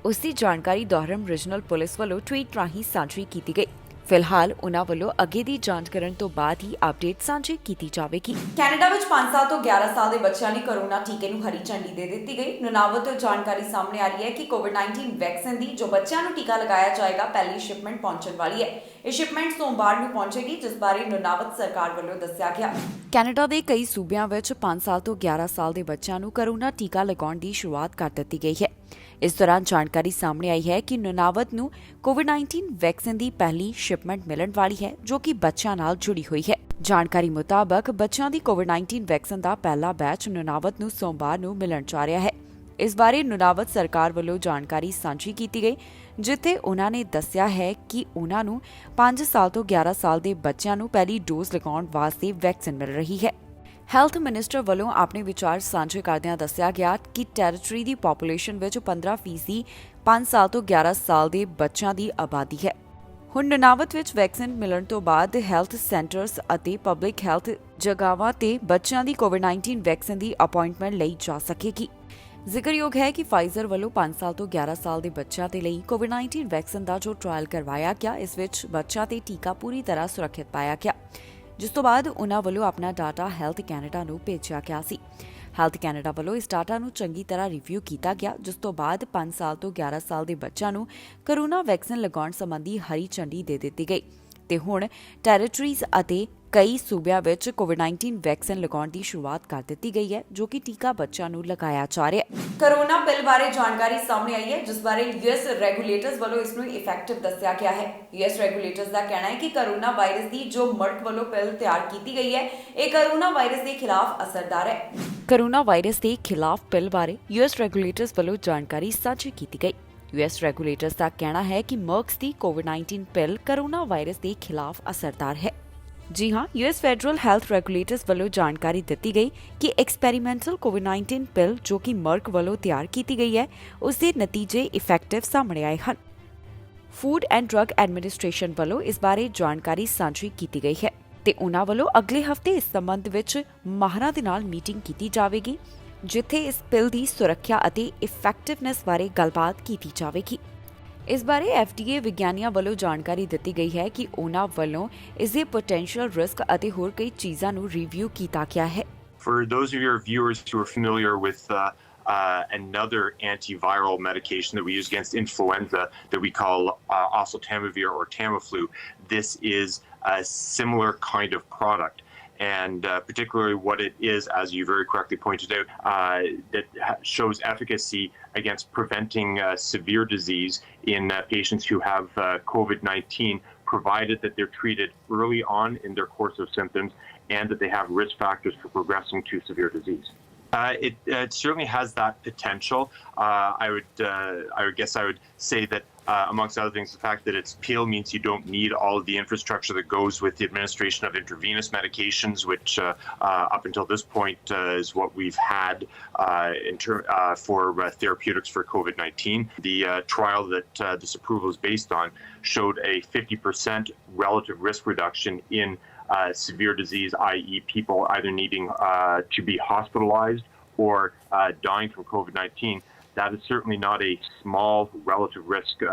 ਉਸ ਦੀ ਜਾਣਕਾਰੀ ਦੌਰਾਨ ਰੀਜਨਲ ਪੁਲਿਸ ਵੱਲੋਂ ਟਵੀਟ ਰਾਹੀਂ ਸਾਂਝੀ ਕੀਤੀ ਗਈ। ਫਿਲਹਾਲ ਉਹਨਾਂ ਵੱਲੋਂ ਅੱਗੇ ਦੀ ਜਾਂਚ ਕਰਨ ਤੋਂ ਬਾਅਦ ਹੀ ਅਪਡੇਟ ਸਾਂਝੀ ਕੀਤੀ ਜਾਵੇਗੀ। ਕੈਨੇਡਾ ਵਿੱਚ 5 ਸਾਲ ਤੋਂ 11 ਸਾਲ ਦੇ ਬੱਚਿਆਂ ਲਈ ਕੋਰੋਨਾ ਟੀਕੇ ਨੂੰ ਹਰੀ ਝੰਡੀ ਦੇ ਦਿੱਤੀ ਗਈ। ਨੁਨਾਵਤ ਤੋਂ ਜਾਣਕਾਰੀ ਸਾਹਮਣੇ ਆ ਰਹੀ ਹੈ ਕਿ ਕੋਵਿਡ-19 ਵੈਕਸੀਨ ਦੀ ਜੋ ਬੱਚਿਆਂ ਨੂੰ ਟੀਕਾ ਲਗਾਇਆ ਜਾਏਗਾ ਪਹਿਲੀ ਸ਼ਿਪਮੈਂਟ ਪਹੁੰਚਣ ਵਾਲੀ ਹੈ। ਇਹ ਸ਼ਿਪਮੈਂਟ ਸੋਮਵਾਰ ਨੂੰ ਪਹੁੰਚੇਗੀ ਜਿਸ ਬਾਰੇ ਨੁਨਾਵਤ ਸਰਕਾਰ ਵੱਲੋਂ ਦੱਸਿਆ ਗਿਆ। ਕੈਨੇਡਾ ਦੇ ਕਈ ਸੂਬਿਆਂ ਵਿੱਚ 5 ਸਾਲ ਤੋਂ 11 ਸਾਲ ਦੇ ਬੱਚਿਆਂ ਨੂੰ ਕੋਰੋਨਾ ਟੀਕਾ ਲਗਾਉਣ ਦੀ ਸ਼ੁਰੂਆਤ ਕਰ ਦਿੱਤੀ ਗਈ ਹੈ। ਇਸ ਦੌਰਾਨ ਜਾਣਕਾਰੀ ਸਾਹਮਣੇ ਆਈ ਹੈ ਕਿ ਨੁਨਾਵਤ ਨੂੰ ਕੋਵਿਡ-19 ਵੈਕਸੀਨ ਦੀ ਪਹਿਲੀ ਸ਼ਿਪਮੈਂਟ ਮਿਲਣ ਵਾਲੀ ਹੈ ਜੋ ਕਿ ਬੱਚਿਆਂ ਨਾਲ ਜੁੜੀ ਹੋਈ ਹੈ। ਜਾਣਕਾਰੀ ਮੁਤਾਬਕ ਬੱਚਿਆਂ ਦੀ ਕੋਵਿਡ-19 ਵੈਕਸੀਨ ਦਾ ਪਹਿਲਾ ਬੈਚ ਨੁਨਾਵਤ ਨੂੰ ਸੋਮਵਾਰ ਨੂੰ ਮਿਲਣ ਜਾ ਰਿਹਾ ਹੈ। ਇਸ ਬਾਰੇ ਨੁਨਾਵਤ ਸਰਕਾਰ ਵੱਲੋਂ ਜਾਣਕਾਰੀ ਸਾਂਝੀ ਕੀਤੀ ਗਈ ਜਿੱਥੇ ਉਹਨਾਂ ਨੇ ਦੱਸਿਆ ਹੈ ਕਿ ਉਹਨਾਂ ਨੂੰ 5 ਸਾਲ ਤੋਂ 11 ਸਾਲ ਦੇ ਬੱਚਿਆਂ ਨੂੰ ਪਹਿਲੀ ਡੋਜ਼ ਲਗਾਉਣ ਵਾਸਤੇ ਵੈਕਸੀਨ ਮਿਲ ਰਹੀ ਹੈ। ਹੈਲਥ ਮਿਨਿਸਟਰ ਵੱਲੋਂ ਆਪਣੇ ਵਿਚਾਰ ਸਾਂਝੇ ਕਰਦਿਆਂ ਦੱਸਿਆ ਗਿਆ ਕਿ ਟੈਰੀਟਰੀ ਦੀ ਪੋਪੂਲੇਸ਼ਨ ਵਿੱਚ 15% 5 ਸਾਲ ਤੋਂ 11 ਸਾਲ ਦੇ ਬੱਚਿਆਂ ਦੀ ਆਬਾਦੀ ਹੈ। ਹੁਣ ਨੁਨਾਵਤ ਵਿੱਚ ਵੈਕਸੀਨ ਮਿਲਣ ਤੋਂ ਬਾਅਦ ਹੈਲਥ ਸੈਂਟਰਸ ਅਤੇ ਪਬਲਿਕ ਹੈਲਥ ਜਗ੍ਹਾਵਾਂ ਤੇ ਬੱਚਿਆਂ ਦੀ ਕੋਵਿਡ-19 ਵੈਕਸੀਨ ਦੀ ਅਪਾਇੰਟਮੈਂਟ ਲਈ ਜਾ ਸਕੇਗੀ। ਜ਼ਿਕਰਯੋਗ ਹੈ ਕਿ ਫਾਈਜ਼ਰ ਵੱਲੋਂ 5 ਸਾਲ ਤੋਂ 11 ਸਾਲ ਦੇ ਬੱਚਿਆਂ ਦੇ ਲਈ ਕੋਵਿਡ-19 ਵੈਕਸੀਨ ਦਾ ਜੋ ਟ੍ਰਾਇਲ ਕਰਵਾਇਆ ਗਿਆ ਇਸ ਵਿੱਚ ਬੱਚਿਆਂ ਤੇ ਟੀਕਾ ਪੂਰੀ ਤਰ੍ਹਾਂ ਸੁਰੱਖਿਅਤ ਪਾਇਆ ਗਿਆ ਜਿਸ ਤੋਂ ਬਾਅਦ ਉਨ੍ਹਾਂ ਵੱਲੋਂ ਆਪਣਾ ਡਾਟਾ ਹੈਲਥ ਕੈਨੇਡਾ ਨੂੰ ਭੇਜਿਆ ਗਿਆ ਸੀ। ਹੈਲਥ ਕੈਨੇਡਾ ਵੱਲੋਂ ਇਸ ਡਾਟਾ ਨੂੰ ਚੰਗੀ ਤਰ੍ਹਾਂ ਰਿਵਿਊ ਕੀਤਾ ਗਿਆ ਜਿਸ ਤੋਂ ਬਾਅਦ 5 ਸਾਲ ਤੋਂ 11 ਸਾਲ ਦੇ ਬੱਚਿਆਂ ਨੂੰ ਕੋਰੋਨਾ ਵੈਕਸੀਨ ਲਗਾਉਣ ਸੰਬੰਧੀ ਹਰੀ ਝੰਡੀ ਦੇ ਦਿੱਤੀ ਗਈ ਤੇ ਹੁਣ ਟੈਰੀਟਰੀਜ਼ ਅਤੇ ਕਈ ਸੂਬਿਆਂ ਵਿੱਚ ਕੋਵਿਡ-19 ਵੈਕਸੀਨ ਲਗਾਉਣ ਦੀ ਸ਼ੁਰੂਆਤ ਕਰ ਦਿੱਤੀ ਗਈ ਹੈ ਜੋ ਕਿ ਟੀਕਾ ਬੱਚਿਆਂ ਨੂੰ ਲਗਾਇਆ ਜਾ ਰਿਹਾ ਹੈ। ਕੋਰੋਨਾ ਪਿਲ ਬਾਰੇ ਜਾਣਕਾਰੀ ਸਾਹਮਣੇ ਆਈ ਹੈ ਜਿਸ ਬਾਰੇ ਯੂਐਸ ਰੈਗੂਲੇਟਰਸ ਵੱਲੋਂ ਇਸ ਨੂੰ ਇਫੈਕਟਿਵ ਦੱਸਿਆ ਗਿਆ ਹੈ। ਯੂਐਸ ਰੈਗੂਲੇਟਰਸ ਦਾ ਕਹਿਣਾ ਹੈ ਕਿ ਕੋਰੋਨਾ ਵਾਇਰਸ ਦੀ ਜੋ ਮਰਕ ਵੱਲੋਂ ਪਿਲ ਤਿਆਰ ਕੀਤੀ ਗਈ ਹੈ ਇਹ ਕੋਰੋਨਾ ਵਾਇਰਸ ਦੇ ਖਿਲਾਫ ਅਸਰਦਾਰ ਹੈ। ਕੋਰੋਨਾ ਵਾਇਰਸ ਦੇ ਖਿਲਾਫ ਪਿਲ ਬਾਰੇ ਯੂਐਸ ਰੈਗੂਲੇਟਰਸ ਵੱਲੋਂ ਜਾਣਕਾਰੀ ਸਾਂਝੀ ਕੀਤੀ ਗਈ। ਯੂਐਸ ਰੈਗੂਲੇਟਰਸ ਦਾ ਕਹਿਣਾ ਹੈ ਕਿ ਮਰਕਸ ਦੀ ਕੋਵਿਡ-19 ਪਿਲ ਕੋਰੋਨਾ ਵਾਇਰਸ ਦੇ ਖਿਲਾਫ ਅਸਰਦਾਰ ਹੈ। ਜੀ ਹਾਂ, ਯੂਐਸ ਫੈਡਰਲ ਹੈਲਥ ਰੈਗੂਲੇਟਰਸ ਵੱਲੋਂ ਜਾਣਕਾਰੀ ਦਿੱਤੀ ਗਈ ਕਿ ਐਕਸਪੈਰੀਮੈਂਟਲ ਕੋਵਿਡ-19 ਪਿਲ ਜੋ ਕਿ ਮਰਕ ਵੱਲੋਂ ਤਿਆਰ ਕੀਤੀ ਗਈ ਹੈ ਉਸ ਦੇ ਨਤੀਜੇ ਇਫੈਕਟਿਵ ਸਾਹਮਣੇ ਆਏ ਹਨ। ਫੂਡ ਐਂਡ ਡਰੱਗ ਐਡਮਿਨਿਸਟ੍ਰੇਸ਼ਨ ਵੱਲੋਂ ਇਸ ਬਾਰੇ ਜਾਣਕਾਰੀ ਸਾਂਝੀ ਕੀਤੀ ਗਈ ਹੈ ਤੇ ਉਨ੍ਹਾਂ ਵੱਲੋਂ ਅਗਲੇ ਹਫ਼ਤੇ ਇਸ ਸੰਬੰਧ ਵਿੱਚ ਮਾਹਰਾਂ ਦੇ ਨਾਲ ਮੀਟਿੰਗ ਕੀਤੀ ਜਾਵੇਗੀ ਜਿੱਥੇ ਇਸ ਪਿਲ ਦੀ ਸੁਰੱਖਿਆ ਅਤੇ ਇਫੈਕਟਿਵਨੈਸ ਬਾਰੇ ਗੱਲਬਾਤ ਕੀਤੀ ਜਾਵੇਗੀ। ਇਸ ਬਾਰੇ FDA ਵਿਗਿਆਨੀਆਂ ਵੱਲੋਂ ਜਾਣਕਾਰੀ ਦਿੱਤੀ ਗਈ ਹੈ ਕਿ ਉਹਨਾਂ ਵੱਲੋਂ ਇਸ ਦੇ ਪੋਟੈਂਸ਼ੀਅਲ ਰਿਸਕ ਅਤੇ ਹੋਰ ਕਈ ਚੀਜ਼ਾਂ ਨੂੰ ਰਿਵਿਊ ਕੀਤਾ ਗਿਆ ਹੈ। For those of your viewers who are familiar with another antiviral medication that we use against influenza that we call oseltamivir or Tamiflu, this is a similar kind of product. And particularly what it is, as you very correctly pointed out, that shows efficacy against preventing severe disease in patients who have COVID-19, provided that they're treated early on in their course of symptoms and that they have risk factors for progressing to severe disease. It certainly has that potential. I would say that amongst other things, the fact that it's pill means you don't need all of the infrastructure that goes with the administration of intravenous medications, which up until this point is what we've had for therapeutics for COVID-19. The trial that this approval is based on showed a 50% relative risk reduction in severe disease, i.e. people either needing to be hospitalized or dying from COVID-19, that is certainly not a small relative risk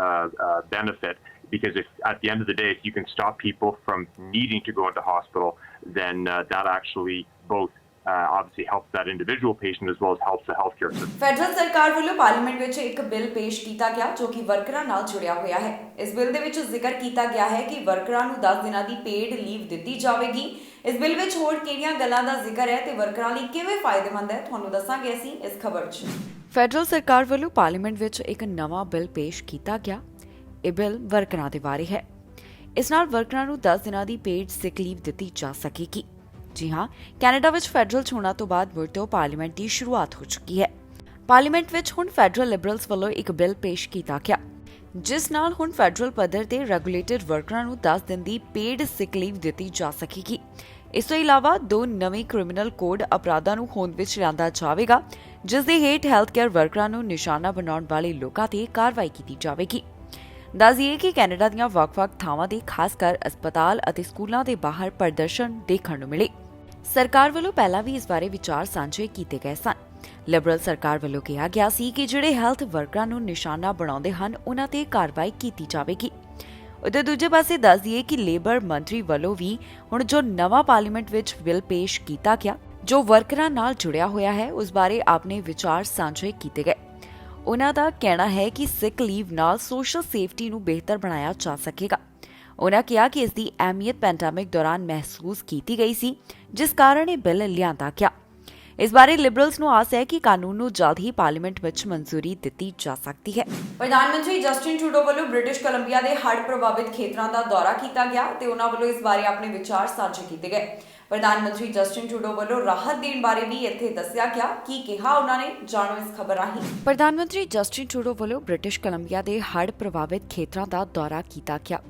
benefit, because if at the end of the day, if you can stop people from needing to go into hospital, then that actually both obviously helps that individual patient as well as helps the healthcare system. Federal ਸਰਕਾਰ ਵੱਲੋਂ parliament ਵਿੱਚ ਇੱਕ bill ਪੇਸ਼ ਕੀਤਾ ਗਿਆ ਜੋ ਕਿ ਵਰਕਰਾਂ ਨਾਲ ਜੁੜਿਆ ਹੋਇਆ ਹੈ। ਇਸ ਬਿੱਲ ਦੇ ਵਿੱਚ ਜ਼ਿਕਰ ਕੀਤਾ ਗਿਆ ਹੈ ਕਿ ਵਰਕਰਾਂ ਨੂੰ 10 ਦਿਨਾਂ ਦੀ ਪੇਡ ਲੀਵ ਦਿੱਤੀ ਜਾਵੇਗੀ। ਇਸ ਬਿੱਲ ਵਿੱਚ ਹੋਰ ਕਿਹੜੀਆਂ ਗੱਲਾਂ ਦਾ ਜ਼ਿਕਰ ਹੈ ਤੇ ਵਰਕਰਾਂ ਲਈ ਕਿਵੇਂ ਫਾਇਦੇਮੰਦ ਹੈ, ਤੁਹਾਨੂੰ ਦੱਸਾਂਗੇ ਅਸੀਂ ਇਸ ਖਬਰ 'ਚ। ਫੈਡਰਲ ਸਰਕਾਰ ਵੱਲੋਂ ਪਾਰਲੀਮੈਂਟ ਵਿੱਚ ਇੱਕ ਨਵਾਂ ਬਿੱਲ ਪੇਸ਼ ਕੀਤਾ ਗਿਆ। ਇਹ ਬਿੱਲ ਵਰਕਰਾਂ ਦੇ ਬਾਰੇ ਹੈ। ਇਸ ਨਾਲ ਵਰਕਰਾਂ ਨੂੰ 10 ਦਿਨਾਂ ਦੀ ਪੇਡ ਸਿਕ ਲੀਵ ਦਿੱਤੀ ਜਾ ਸਕੇਗੀ। ਜੀ ਹਾਂ, ਕੈਨੇਡਾ ਵਿੱਚ ਫੈਡਰਲ ਚੋਣਾਂ ਤੋਂ ਬਾਅਦ ਮੁੜ ਤੋਂ ਪਾਰਲੀਮੈਂਟ ਦੀ ਸ਼ੁਰੂਆਤ ਹੋ ਚੁੱਕੀ ਹੈ। ਪਾਰਲੀਮੈਂਟ ਵਿੱਚ ਹੁਣ ਫੈਡਰਲ ਲਿਬਰਲਸ ਵੱਲੋਂ ਇੱਕ ਬਿੱਲ ਪੇਸ਼ ਕੀਤਾ ਗਿਆ, ਜਿਸ ਨਾਲ ਹੁਣ ਫੈਡਰਲ ਪੱਧਰ ਤੇ ਰੈਗੂਲੇਟਡ ਵਰਕਰਾਂ ਨੂੰ 10 ਦਿਨ ਦੀ ਪੇਡ ਸਿਕ ਲੀਵ ਦਿੱਤੀ ਜਾ ਸਕੇਗੀ। ਇਸ ਤੋਂ ਇਲਾਵਾ 2 ਨਵੇਂ ਕ੍ਰਿਮੀਨਲ ਕੋਡ ਅਪਰਾਧਾਂ ਨੂੰ ਹੋਂਦ ਵਿੱਚ ਲਿਆਂਦਾ ਜਾਵੇਗਾ, ਜਿਸ ਦੇ ਹੇਠ ਹੈਲਥ ਕੇਅਰ ਵਰਕਰਾਂ ਨੂੰ ਨਿਸ਼ਾਨਾ ਬਣਾਉਣ ਵਾਲੇ ਲੋਕਾਂ ਤੇ ਕਾਰਵਾਈ ਕੀਤੀ ਜਾਵੇਗੀ। ਦੱਸ ਦਈਏ ਕਿ ਕੈਨੇਡਾ ਦੀਆਂ ਵੱਖ-ਵੱਖ ਥਾਵਾਂ ਤੇ ਖਾਸ ਕਰ ਹਸਪਤਾਲ ਅਤੇ ਸਕੂਲਾਂ ਦੇ ਬਾਹਰ ਪ੍ਰਦਰਸ਼ਨ ਦੇਖਣ ਨੂੰ ਮਿਲੇ। ਸਰਕਾਰ ਵੱਲੋਂ ਪਹਿਲਾਂ ਵੀ ਇਸ ਬਾਰੇ ਵਿਚਾਰ ਸਾਂਝੇ ਕੀਤੇ ਗਏ ਸਨ। ਲਿਬਰਲ ਸਰਕਾਰ ਵੱਲੋਂ ਕਿਹਾ ਗਿਆ ਸੀ ਕਿ ਜਿਹੜੇ ਹੈਲਥ ਵਰਕਰਾਂ ਨੂੰ ਨਿਸ਼ਾਨਾ ਬਣਾਉਂਦੇ ਹਨ, ਉਨ੍ਹਾਂ ਤੇ ਕਾਰਵਾਈ ਕੀਤੀ ਜਾਵੇਗੀ। ਉਧਰ ਦੂਜੇ ਪਾਸੇ ਦੱਸ ਦਈਏ ਕਿ ਲੇਬਰ ਮੰਤਰੀ ਵੱਲੋਂ ਵੀ ਹੁਣ ਜੋ ਨਵਾਂ ਪਾਰਲੀਮੈਂਟ ਵਿੱਚ ਬਿੱਲ ਪੇਸ਼ ਕੀਤਾ ਗਿਆ, ਜੋ ਵਰਕਰਾਂ ਨਾਲ ਜੁੜਿਆ ਹੋਇਆ ਹੈ, ਉਸ ਬਾਰੇ ਆਪਣੇ ਵਿਚਾਰ ਸਾਂਝੇ ਕੀਤੇ ਗਏ। ਉਨ੍ਹਾਂ ਦਾ ਕਹਿਣਾ ਹੈ ਕਿ ਸਿਕ ਲੀਵ ਨਾਲ ਸੋਸ਼ਲ ਸੇਫਟੀ ਨੂੰ ਬਿਹਤਰ ਬਣਾਇਆ ਜਾ ਸਕੇਗਾ। ਉਨ੍ਹਾਂ ਕਿਹਾ ਕਿ ਇਸ ਦੀ ਅਹਿਮੀਅਤ ਪੈਂਡੈਮਿਕ ਦੌਰਾਨ ਮਹਿਸੂਸ ਕੀਤੀ ਗਈ ਸੀ, ਜਿਸ ਕਾਰਨ ਇਹ ਬਿੱਲ ਲਿਆਂਦਾ ਗਿਆ। ਇਸ ਬਾਰੇ ਲਿਬਰਲਸ ਨੂੰ ਆਸ ਹੈ ਕਿ ਕਾਨੂੰਨ ਨੂੰ ਜਲਦ ਹੀ ਪਾਰਲੀਮੈਂਟ ਵਿੱਚ ਮਨਜ਼ੂਰੀ ਦਿੱਤੀ ਜਾ ਸਕਦੀ ਹੈ। ਪ੍ਰਧਾਨ ਮੰਤਰੀ ਜਸਟਿਨ ਟਰੂਡੋ ਵੱਲੋਂ ਬ੍ਰਿਟਿਸ਼ ਕੋਲੰਬੀਆ ਦੇ ਹੜ੍ਹ ਪ੍ਰਭਾਵਿਤ ਖੇਤਰਾਂ ਦਾ ਦੌਰਾ ਕੀਤਾ ਗਿਆ ਤੇ ਉਨ੍ਹਾਂ ਵੱਲੋਂ ਇਸ ਬਾਰੇ ਆਪਣੇ ਵਿਚਾਰ ਸਾਂਝੇ ਕੀਤੇ ਗਏ। ਪ੍ਰਧਾਨ ਮੰਤਰੀ ਜਸਟਿਨ ਟਰੂਡੋ ਵੱਲੋਂ ਰਾਹਤ ਦੇਣ ਬਾਰੇ ਵੀ ਇੱਥੇ ਦੱਸਿਆ ਗਿਆ। ਕੀ ਕਿਹਾ ਉਹਨਾਂ ਨੇ, ਜਾਣੋ ਇਸ ਖਬਰ ਰਾਹੀਂ। ਪ੍ਰਧਾਨ ਮੰਤਰੀ ਜਸਟਿਨ ਟਰੂਡੋ ਵੱਲੋਂ ਬ੍ਰਿਟਿਸ਼ ਕੋਲੰਬੀਆ ਦੇ ਹੜ੍ਹ ਪ੍ਰਭਾਵਿਤ ਖੇਤਰਾਂ ਦਾ ਦੌਰਾ ਕੀਤਾ ਗਿਆ।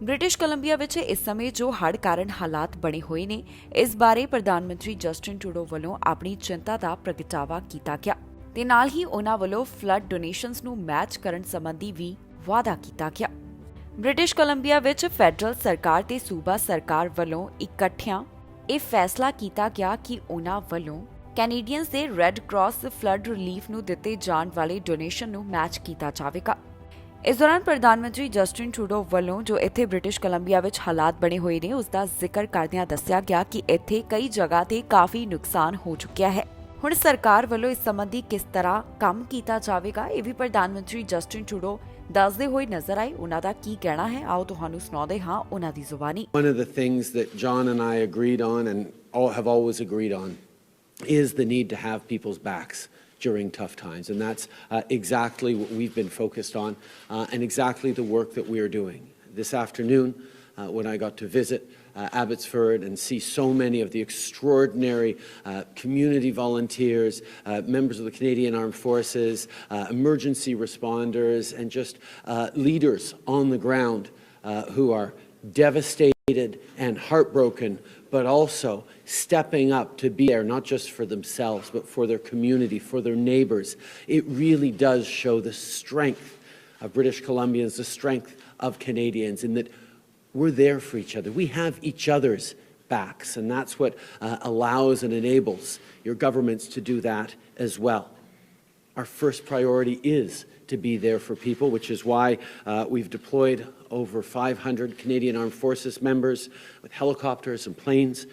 ਬ੍ਰਿਟਿਸ਼ ਕੋਲੰਬੀਆ ਵਿੱਚ ਇਸ ਸਮੇਂ ਜੋ ਹੜ੍ਹ ਕਾਰਨ ਹਾਲਾਤ ਬਣੇ ਹੋਏ ਨੇ, ਇਸ ਬਾਰੇ ਪ੍ਰਧਾਨ ਮੰਤਰੀ ਜਸਟਿਨ ਟਰੂਡੋ ਵੱਲੋਂ ਆਪਣੀ ਚਿੰਤਾ ਦਾ ਪ੍ਰਗਟਾਵਾ ਕੀਤਾ ਗਿਆ ਤੇ ਨਾਲ ਹੀ ਉਨ੍ਹਾਂ ਵੱਲੋਂ ਫਲੱਡ ਡੋਨੇਸ਼ਨਸ ਨੂੰ ਮੈਚ ਕਰਨ ਸੰਬੰਧੀ ਵੀ ਵਾਅਦਾ ਕੀਤਾ ਗਿਆ। ਬ੍ਰਿਟਿਸ਼ ਕੋਲੰਬੀਆ ਵਿੱਚ ਫੈਡਰਲ ਸਰਕਾਰ ਤੇ ਸੂਬਾ ਸਰਕਾਰ ਵੱਲੋਂ ਇਕੱਠਿਆਂ ਇਹ ਫੈਸਲਾ ਕੀਤਾ ਗਿਆ ਕਿ ਉਨ੍ਹਾਂ ਵੱਲੋਂ ਕੈਨੇਡੀਅਨਸ ਦੇ ਰੈੱਡ ਕਰਾਸ ਫਲੱਡ ਰਿਲੀਫ ਨੂੰ ਦਿੱਤੇ ਜਾਣ ਵਾਲੇ ਡੋਨੇਸ਼ਨ ਨੂੰ ਮੈਚ ਕੀਤਾ ਜਾਵੇਗਾ। ਇਸ ਦੌਰਾਨ ਪ੍ਰਧਾਨ ਮੰਤਰੀ ਜਸਟਿਨ ਟਰੂਡੋ ਵੱਲੋਂ ਜੋ ਇੱਥੇ ਬ੍ਰਿਟਿਸ਼ ਕੋਲੰਬੀਆ ਵਿੱਚ ਹਾਲਾਤ ਬਣੇ ਹੋਏ ਨੇ, ਉਸ ਦਾ ਜ਼ਿਕਰ ਕਰਦਿਆਂ ਦੱਸਿਆ ਗਿਆ ਕਿ ਇੱਥੇ ਕਈ ਜਗ੍ਹਾ ਤੇ ਕਾਫੀ ਨੁਕਸਾਨ ਹੋ ਚੁੱਕਿਆ ਹੈ। ਹੁਣ ਸਰਕਾਰ ਵੱਲੋਂ ਇਸ ਸੰਬੰਧੀ ਕਿਸ ਤਰ੍ਹਾਂ ਕੰਮ ਕੀਤਾ ਜਾਵੇਗਾ, ਇਹ ਵੀ ਪ੍ਰਧਾਨ ਮੰਤਰੀ ਜਸਟਿਨ ਟਰੂਡੋ ਦੱਸਦੇ ਹੋਏ ਨਜ਼ਰ ਆਏ। ਉਹਨਾਂ ਦਾ ਕੀ ਕਹਿਣਾ ਹੈ, ਆਓ ਤੁਹਾਨੂੰ ਸੁਣਾਉਂਦੇ ਹਾਂ ਉਹਨਾਂ ਦੀ ਜ਼ੁਬਾਨੀ। One of the things that John and I agreed on and have always agreed on is the need to have people's backs during tough times, and that's exactly what we've been focused on and exactly the work that we are doing. This afternoon, when I got to visit Abbotsford and see so many of the extraordinary community volunteers, members of the Canadian Armed Forces, emergency responders, and just leaders on the ground who are devastated and heartbroken, but also stepping up to be there, not just for themselves, but for their community, for their neighbours. It really does show the strength of British Columbians, the strength of Canadians, in that we're there for each other. We have each other's backs, and that's what allows and enables your governments to do that as well. Our first priority is to be there for people, which is why we've deployed over 500 Canadian Armed Forces members with helicopters and planes,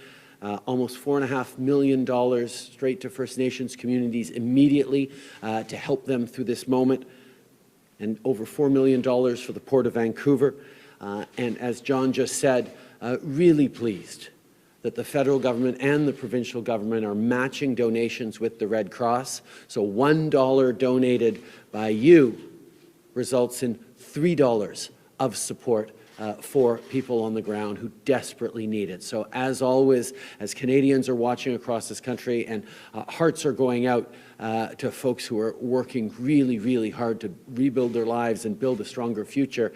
almost $4.5 million straight to First Nations communities immediately to help them through this moment, and over $4 million for the Port of Vancouver. And as John just said, really pleased that the federal government and the provincial government are matching donations with the Red Cross. So $1 donated by you results in $3 of support for people on the ground who desperately need it. So as always, as Canadians are watching across this country, and hearts are going out to folks who are working really, really hard to rebuild their lives and build a stronger future,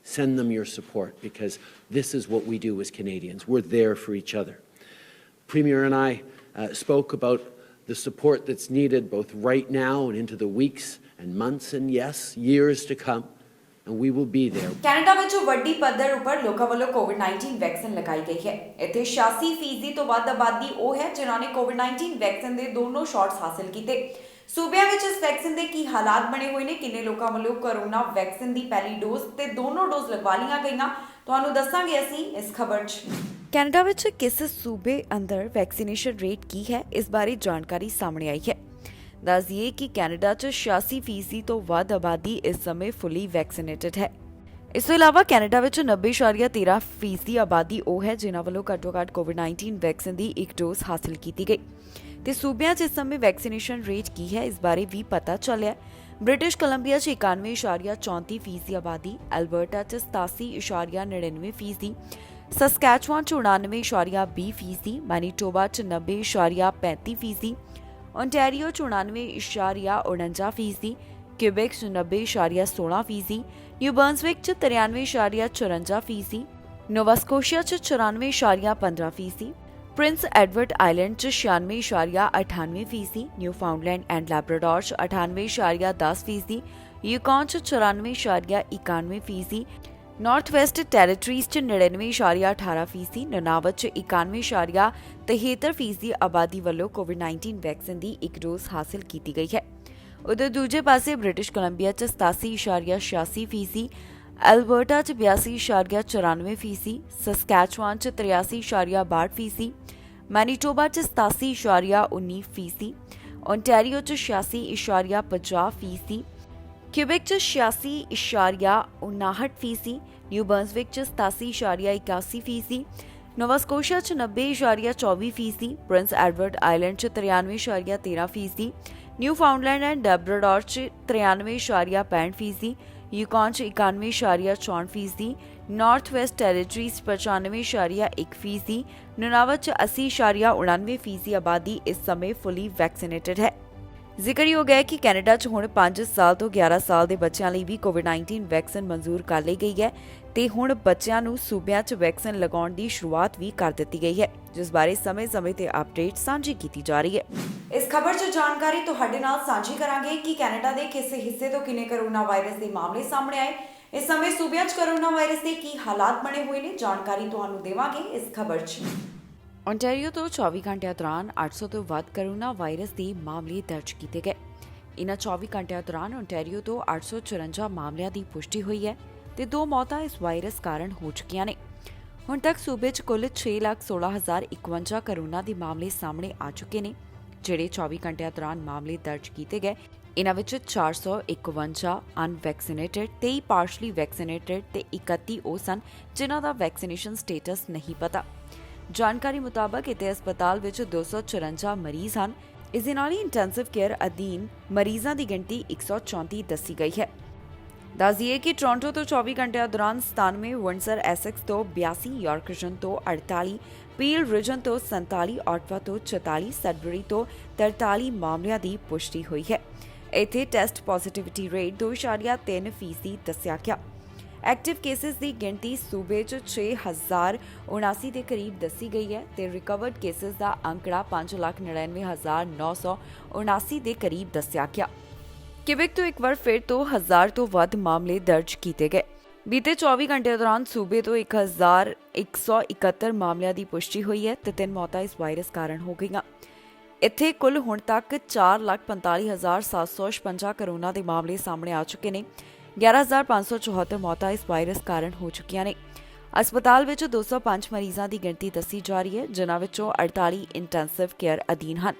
send them your support, because this is what we do as Canadians. We're there for each other. Premier and I spoke about the support that's needed both right now and into the weeks and months and, yes, years to come and we will be there. Canada ਵਿੱਚ ਵੱਡੀ ਪੱਧਰ ਉੱਪਰ ਲੋਕਾਂ ਵੱਲੋਂ ਕੋਵਿਡ-19 vaccine ਲਗਾਈ ਗਈ ਹੈ। ਇੱਥੇ 86% ਤੋਂ ਵੱਧ ਆਬਾਦੀ ਉਹ ਹੈ ਜਿਨ੍ਹਾਂ ਨੇ ਕੋਵਿਡ-19 ਵੈਕਸੀਨ ਦੇ ਦੋਨੋਂ ਸ਼ਾਟਸ ਹਾਸਲ ਕੀਤੇ। ਸੂਬਿਆਂ ਵਿੱਚ ਇਸ ਵੈਕਸੀਨ ਦੇ ਕੀ ਹਾਲਾਤ ਬਣੇ ਹੋਏ ਨੇ, ਕਿੰਨੇ ਲੋਕਾਂ ਵੱਲੋਂ ਕੋਰੋਨਾ ਵੈਕਸੀਨ ਦੀ ਪਹਿਲੀ ਡੋਜ਼ ਤੇ ਦੋਨੋਂ ਡੋਜ਼ ਲਗਵਾ ਲਈਆਂ ਗਈਆਂ, ਤੁਹਾਨੂੰ ਦੱਸਾਂਗੇ ਅਸੀਂ ਇਸ ਖਬਰ 'ਚ। ਕੈਨੇਡਾ ਵਿੱਚ ਕਿਸ ਸੂਬੇ ਅੰਦਰ ਵੈਕਸੀਨੇਸ਼ਨ ਰੇਟ ਕੀ ਹੈ, ਇਸ ਬਾਰੇ ਜਾਣਕਾਰੀ ਸਾਹਮਣੇ ਆਈ ਹੈ। ਦੱਸ ਦਈਏ ਕਿ ਕੈਨੇਡਾ 'ਚ 86% ਤੋਂ ਵੱਧ ਆਬਾਦੀ ਇਸ ਸਮੇਂ ਫੁੱਲੀ ਵੈਕਸੀਨੇਟਡ ਹੈ। ਇਸ ਤੋਂ ਇਲਾਵਾ ਕੈਨੇਡਾ ਵਿੱਚ 90.13% ਆਬਾਦੀ ਉਹ ਹੈ ਜਿਨ੍ਹਾਂ ਵੱਲੋਂ ਘੱਟੋ-ਘੱਟ ਕੋਵਿਡ-19 ਵੈਕਸੀਨ ਦੀ ਇੱਕ ਡੋਜ਼ ਹਾਸਲ ਕੀਤੀ ਗਈ। ਤੇ ਸੂਬਿਆਂ 'ਚ ਇਸ ਸਮੇਂ ਵੈਕਸੀਨੇਸ਼ਨ ਰੇਟ ਕੀ ਹੈ, ਇਸ ਬਾਰੇ ਵੀ ਪਤਾ ਚੱਲਿਆ। ਬ੍ਰਿਟਿਸ਼ ਕੋਲੰਬੀਆ 'ਚ 91.34% ਆਬਾਦੀ, ਐਲਬਰਟਾ 'ਚ 87.99%, ਸਸਕੈਚੁਆਨ 'ਚ 99.20%, ਮੈਨੀਟੋਬਾ 'ਚ 90.35%, Ontario 99.49%, Quebec 90.16%, New Brunswick 93.54%, Nova Scotia 94.15%, Prince Edward Island 96.98%, Newfoundland and Labrador 98.10%, Yukon 94.91%, Northwest Territories 99.18%, Nunavut 91.73% आबादी वालों कोविड-19 वैक्सीन की एक डोज हासिल की गई है। उधर दूजे पासे British Columbia 87.86%, Alberta 82.94%, Saskatchewan 83.62%, Manitoba 87.19%, Ontario 86.50%, Quebec 86.59%, New Brunswick 87.81%, Nova Scotia 90.24%, Prince Edward Island 93.13%, Newfoundland and Labrador 93.65%, Yukon 91.64%, Northwest Territories 95.1%, Nunavut 80.99% आबादी इस समय फुली वैक्सीनेटेड है। ਜ਼ਿਕਰਯੋਗ ਹੈ ਕਿ ਕੈਨੇਡਾ 'ਚ ਹੁਣ 5 ਸਾਲ ਤੋਂ 11 ਸਾਲ ਦੇ ਬੱਚਿਆਂ ਲਈ ਵੀ ਕੋਵਿਡ-19 ਵੈਕਸੀਨ ਮਨਜ਼ੂਰ ਕਰ ਲਈ ਗਈ ਹੈ ਤੇ ਹੁਣ ਬੱਚਿਆਂ ਨੂੰ ਸੂਬਿਆਂ 'ਚ ਵੈਕਸੀਨ ਲਗਾਉਣ ਦੀ ਸ਼ੁਰੂਆਤ ਵੀ ਕਰ ਦਿੱਤੀ ਗਈ ਹੈ, ਜਿਸ ਬਾਰੇ ਸਮੇਂ-ਸਮੇਂ ਤੇ ਅਪਡੇਟ ਸਾਂਝੀ ਕੀਤੀ ਜਾ ਰਹੀ ਹੈ। ਇਸ ਖਬਰ 'ਚ ਜਾਣਕਾਰੀ ਤੁਹਾਡੇ ਨਾਲ ਸਾਂਝੀ ਕਰਾਂਗੇ ਕਿ ਕੈਨੇਡਾ ਦੇ ਕਿਸੇ ਹਿੱਸੇ ਤੋਂ ਕਿੰਨੇ ਕੋਰੋਨਾ ਵਾਇਰਸ ਦੇ ਮਾਮਲੇ ਸਾਹਮਣੇ ਆਏ, ਇਸ ਸਮੇਂ ਸੂਬਿਆਂ 'ਚ ਕੋਰੋਨਾ ਵਾਇਰਸ ਦੇ ਕੀ ਹਾਲਾਤ ਬਣੇ ਹੋਏ ਨੇ, ਜਾਣਕਾਰੀ ਤੁਹਾਨੂੰ ਦੇਵਾਂਗੇ ਇਸ ਖਬਰ 'ਚ। ओंटारियो ਤੋਂ 24 ਘੰਟਿਆਂ ਦੌਰਾਨ 800 ਤੋਂ ਵੱਧ ਕੋਰੋਨਾ ਵਾਇਰਸ ਦੇ ਮਾਮਲੇ ਦਰਜ ਕੀਤੇ ਗਏ। ਇਨ੍ਹਾਂ 24 ਘੰਟਿਆਂ ਦੌਰਾਨ ओंटारियो ਤੋਂ 854 ਮਾਮਲਿਆਂ ਦੀ ਪੁਸ਼ਟੀ ਹੋਈ ਹੈ ਤੇ 2 ਮੌਤਾਂ ਇਸ ਵਾਇਰਸ ਕਾਰਨ ਹੋ ਚੁੱਕੀਆਂ ਨੇ। ਹੁਣ ਤੱਕ ਸੂਬੇ 'ਚ ਕੁੱਲ 6,16,051 ਕੋਰੋਨਾ ਦੇ ਮਾਮਲੇ ਸਾਹਮਣੇ ਆ ਚੁੱਕੇ ਨੇ, ਜਿਹੜੇ 24 ਘੰਟਿਆਂ ਦੌਰਾਨ ਮਾਮਲੇ ਦਰਜ ਕੀਤੇ ਗਏ। ਇਨ੍ਹਾਂ ਵਿੱਚ 451 ਅਨਵੈਕਸੀਨੇਟਡ, 23 ਪਾਰਸ਼ਲੀ ਵੈਕਸੀਨੇਟਡ ਤੇ 31 ਉਹ ਸਨ ਜਿਨ੍ਹਾਂ ਦਾ ਵੈਕਸੀਨੇਸ਼ਨ ਸਟੇਟਸ ਨਹੀਂ ਪਤਾ। ਜਾਣਕਾਰੀ ਮੁਤਾਬਕ ਇੱਥੇ ਹਸਪਤਾਲ ਵਿੱਚ 254 ਮਰੀਜ਼ ਹਨ। ਇਸ ਦੇ ਨਾਲ ਹੀ ਇੰਟੈਂਸਿਵ ਕੇਅਰ ਅਧੀਨ ਮਰੀਜ਼ਾਂ ਦੀ ਗਿਣਤੀ 134 ਦੱਸੀ ਗਈ ਹੈ। ਦੱਸ ਦਈਏ ਕਿ ਟੋਰਾਂਟੋ ਤੋਂ 24 ਘੰਟਿਆਂ ਦੌਰਾਨ 97, ਵਿੰਡਸਰ ਐਸੈਕਸ ਤੋਂ 82, ਯਾਰਕ ਰੀਜਨ ਤੋਂ 48, ਪੀਲ ਰੀਜਨ ਤੋਂ 47, ਆਟਵਾ ਤੋਂ 44, ਸਡਬਰੀ ਤੋਂ 43 ਮਾਮਲਿਆਂ ਦੀ ਪੁਸ਼ਟੀ ਹੋਈ ਹੈ। ਇੱਥੇ ਟੈਸਟ ਪੋਜ਼ਿਟਿਵਿਟੀ ਰੇਟ 2.3% ਦੱਸਿਆ ਗਿਆ। ਐਕਟਿਵ ਕੇਸਿਸ ਦੀ ਗਿਣਤੀ ਸੂਬੇ 'ਚ 6,079 ਦੇ ਕਰੀਬ ਦੱਸੀ ਗਈ ਹੈ ਤੇ ਰਿਕਵਰਡ ਕੇਸਿਸ ਦਾ ਅੰਕੜਾ 5,99,979 ਦੇ ਕਰੀਬ ਦੱਸਿਆ ਗਿਆ। ਕਿਬੇਕ ਤੋਂ ਇੱਕ ਵਾਰ ਫਿਰ ਤੋਂ 1000 ਤੋਂ ਵੱਧ ਮਾਮਲੇ ਦਰਜ ਕੀਤੇ ਗਏ। ਬੀਤੇ 24 ਘੰਟਿਆਂ ਦੌਰਾਨ ਸੂਬੇ ਤੋਂ 1,171 ਮਾਮਲਿਆਂ ਦੀ ਪੁਸ਼ਟੀ ਹੋਈ ਹੈ ਤੇ 3 ਮੌਤਾਂ ਇਸ ਵਾਇਰਸ ਕਾਰਨ ਹੋ ਗਈਆਂ। ਇੱਥੇ ਕੁੱਲ ਹੁਣ ਤੱਕ 4,45,756 ਕੋਰੋਨਾ ਦੇ ਮਾਮਲੇ ਸਾਹਮਣੇ ਆ ਚੁੱਕੇ ਨੇ। 11,574 ਮੌਤਾਂ ਇਸ ਵਾਇਰਸ ਕਾਰਨ ਹੋ ਚੁੱਕੀਆਂ ਨੇ। ਹਸਪਤਾਲ ਵਿੱਚ 205 ਮਰੀਜ਼ਾਂ ਦੀ ਗਿਣਤੀ ਦੱਸੀ ਜਾ ਰਹੀ ਹੈ, ਜਿਨ੍ਹਾਂ ਵਿੱਚੋਂ 48 ਇੰਟੈਂਸਿਵ ਕੇਅਰ ਅਧੀਨ ਹਨ।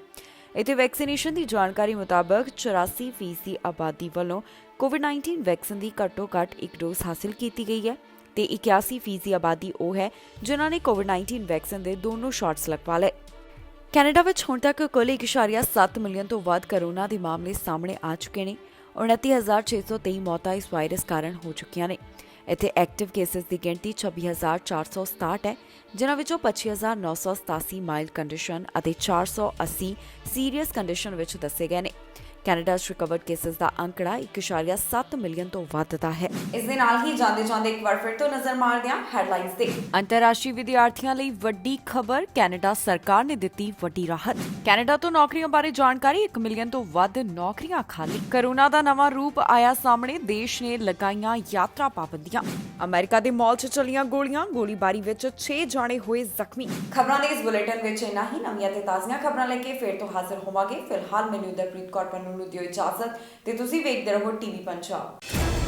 ਇੱਥੇ ਵੈਕਸੀਨੇਸ਼ਨ ਦੀ ਜਾਣਕਾਰੀ ਮੁਤਾਬਕ 84% ਆਬਾਦੀ ਵੱਲੋਂ ਕੋਵਿਡ-19 ਵੈਕਸੀਨ ਦੀ ਘੱਟੋ-ਘੱਟ ਇੱਕ ਡੋਜ਼ ਹਾਸਿਲ ਕੀਤੀ ਗਈ ਹੈ ਤੇ 81% ਆਬਾਦੀ ਉਹ ਹੈ ਜਿਨ੍ਹਾਂ ਨੇ ਕੋਵਿਡ-19 ਵੈਕਸੀਨ ਦੇ ਦੋਨੋਂ ਸ਼ਾਟਸ ਲਗਵਾ ਲਏ। ਕੈਨੇਡਾ ਵਿੱਚ ਹੁਣ ਤੱਕ ਕੁੱਲ 1.7 ਮਿਲੀਅਨ ਤੋਂ ਵੱਧ ਕੋਰੋਨਾ ਦੇ ਮਾਮਲੇ ਸਾਹਮਣੇ ਆ ਚੁੱਕੇ ਨੇ। 29,623 ਮੌਤਾਂ ਇਸ ਵਾਇਰਸ ਕਾਰਨ ਹੋ ਚੁੱਕੀਆਂ ਨੇ। ਇੱਥੇ ਐਕਟਿਵ ਕੇਸਿਸ ਦੀ ਗਿਣਤੀ 26,467 ਹੈ, ਜਿਨ੍ਹਾਂ ਵਿੱਚੋਂ 25,987 ਮਾਈਲਡ ਕੰਡੀਸ਼ਨ ਅਤੇ 480 ਸੀਰੀਅਸ ਕੰਡੀਸ਼ਨ ਵਿੱਚ ਦੱਸੇ ਗਏ ਨੇ। ਕੈਨੇਡਾ 'ਚ ਰਿਕਵਰਡ ਕੇਸਿਸ ਦਾ ਅੰਕੜਾ 1.7 ਮਿਲੀਅਨ ਤੋਂ ਵੱਧ ਦਾ ਹੈ। ਇਸ ਦੇ ਨਾਲ ਹੀ ਜਾਂਦੇ ਇੱਕ ਵਾਰ ਫਿਰ ਤੋਂ ਨਜ਼ਰ ਮਾਰਦੇ ਹਾਂ ਹੈਡਲਾਈਨਸ ਤੇ। ਅੰਤਰਰਾਸ਼ਟਰੀ ਵਿਦਿਆਰਥੀਆਂ ਲਈ ਵੱਡੀ ਖਬਰ, ਕੈਨੇਡਾ ਸਰਕਾਰ ਨੇ ਦਿੱਤੀ ਵੱਡੀ ਰਾਹਤ। ਕੈਨੇਡਾ ਤੋਂ ਨੌਕਰੀਆਂ ਬਾਰੇ ਜਾਣਕਾਰੀ, 1 ਮਿਲੀਅਨ ਤੋਂ ਵੱਧ ਨੌਕਰੀਆਂ ਖਾਲੀ। ਕਰੋਨਾ ਦਾ ਨਵਾਂ ਰੂਪ ਆਇਆ ਸਾਹਮਣੇ, ਦੇਸ਼ ਨੇ ਲਗਾਈਆਂ ਯਾਤਰਾ ਪਾਬੰਦੀਆਂ। ਅਮਰੀਕਾ ਦੇ ਮਾਲ 'ਚ ਚੱਲੀਆਂ ਗੋਲੀਆਂ, ਗੋਲੀਬਾਰੀ ਵਿੱਚ 6 ਜਾਣੇ ਹੋਏ ਜ਼ਖਮੀ। ਖਬਰਾਂ ਦੇ ਇਸ ਬੁਲੇਟਿਨ ਵਿੱਚ ਇੰਨਾ ਹੀ। ਨਵੀਆਂ ਤੇ ਤਾਜ਼ੀਆਂ ਖਬਰਾਂ ਲੈ ਕੇ ਫਿਰ ਤੋਂ ਹਾਜ਼ਰ ਹੋਵਾਂਗੇ। ਫਿਲਹਾਲ ਮੈਨੂੰ ਦਰਪ੍ਰੀਤ ਕੌਰ ਪੰਨੂ ਨੂੰ ਦਿਓ ਇਜਾਜ਼ਤ ਤੇ ਤੁਸੀਂ ਵੇਖਦੇ ਰਹੋ ਟੀਵੀ ਪੰਜਾਬ।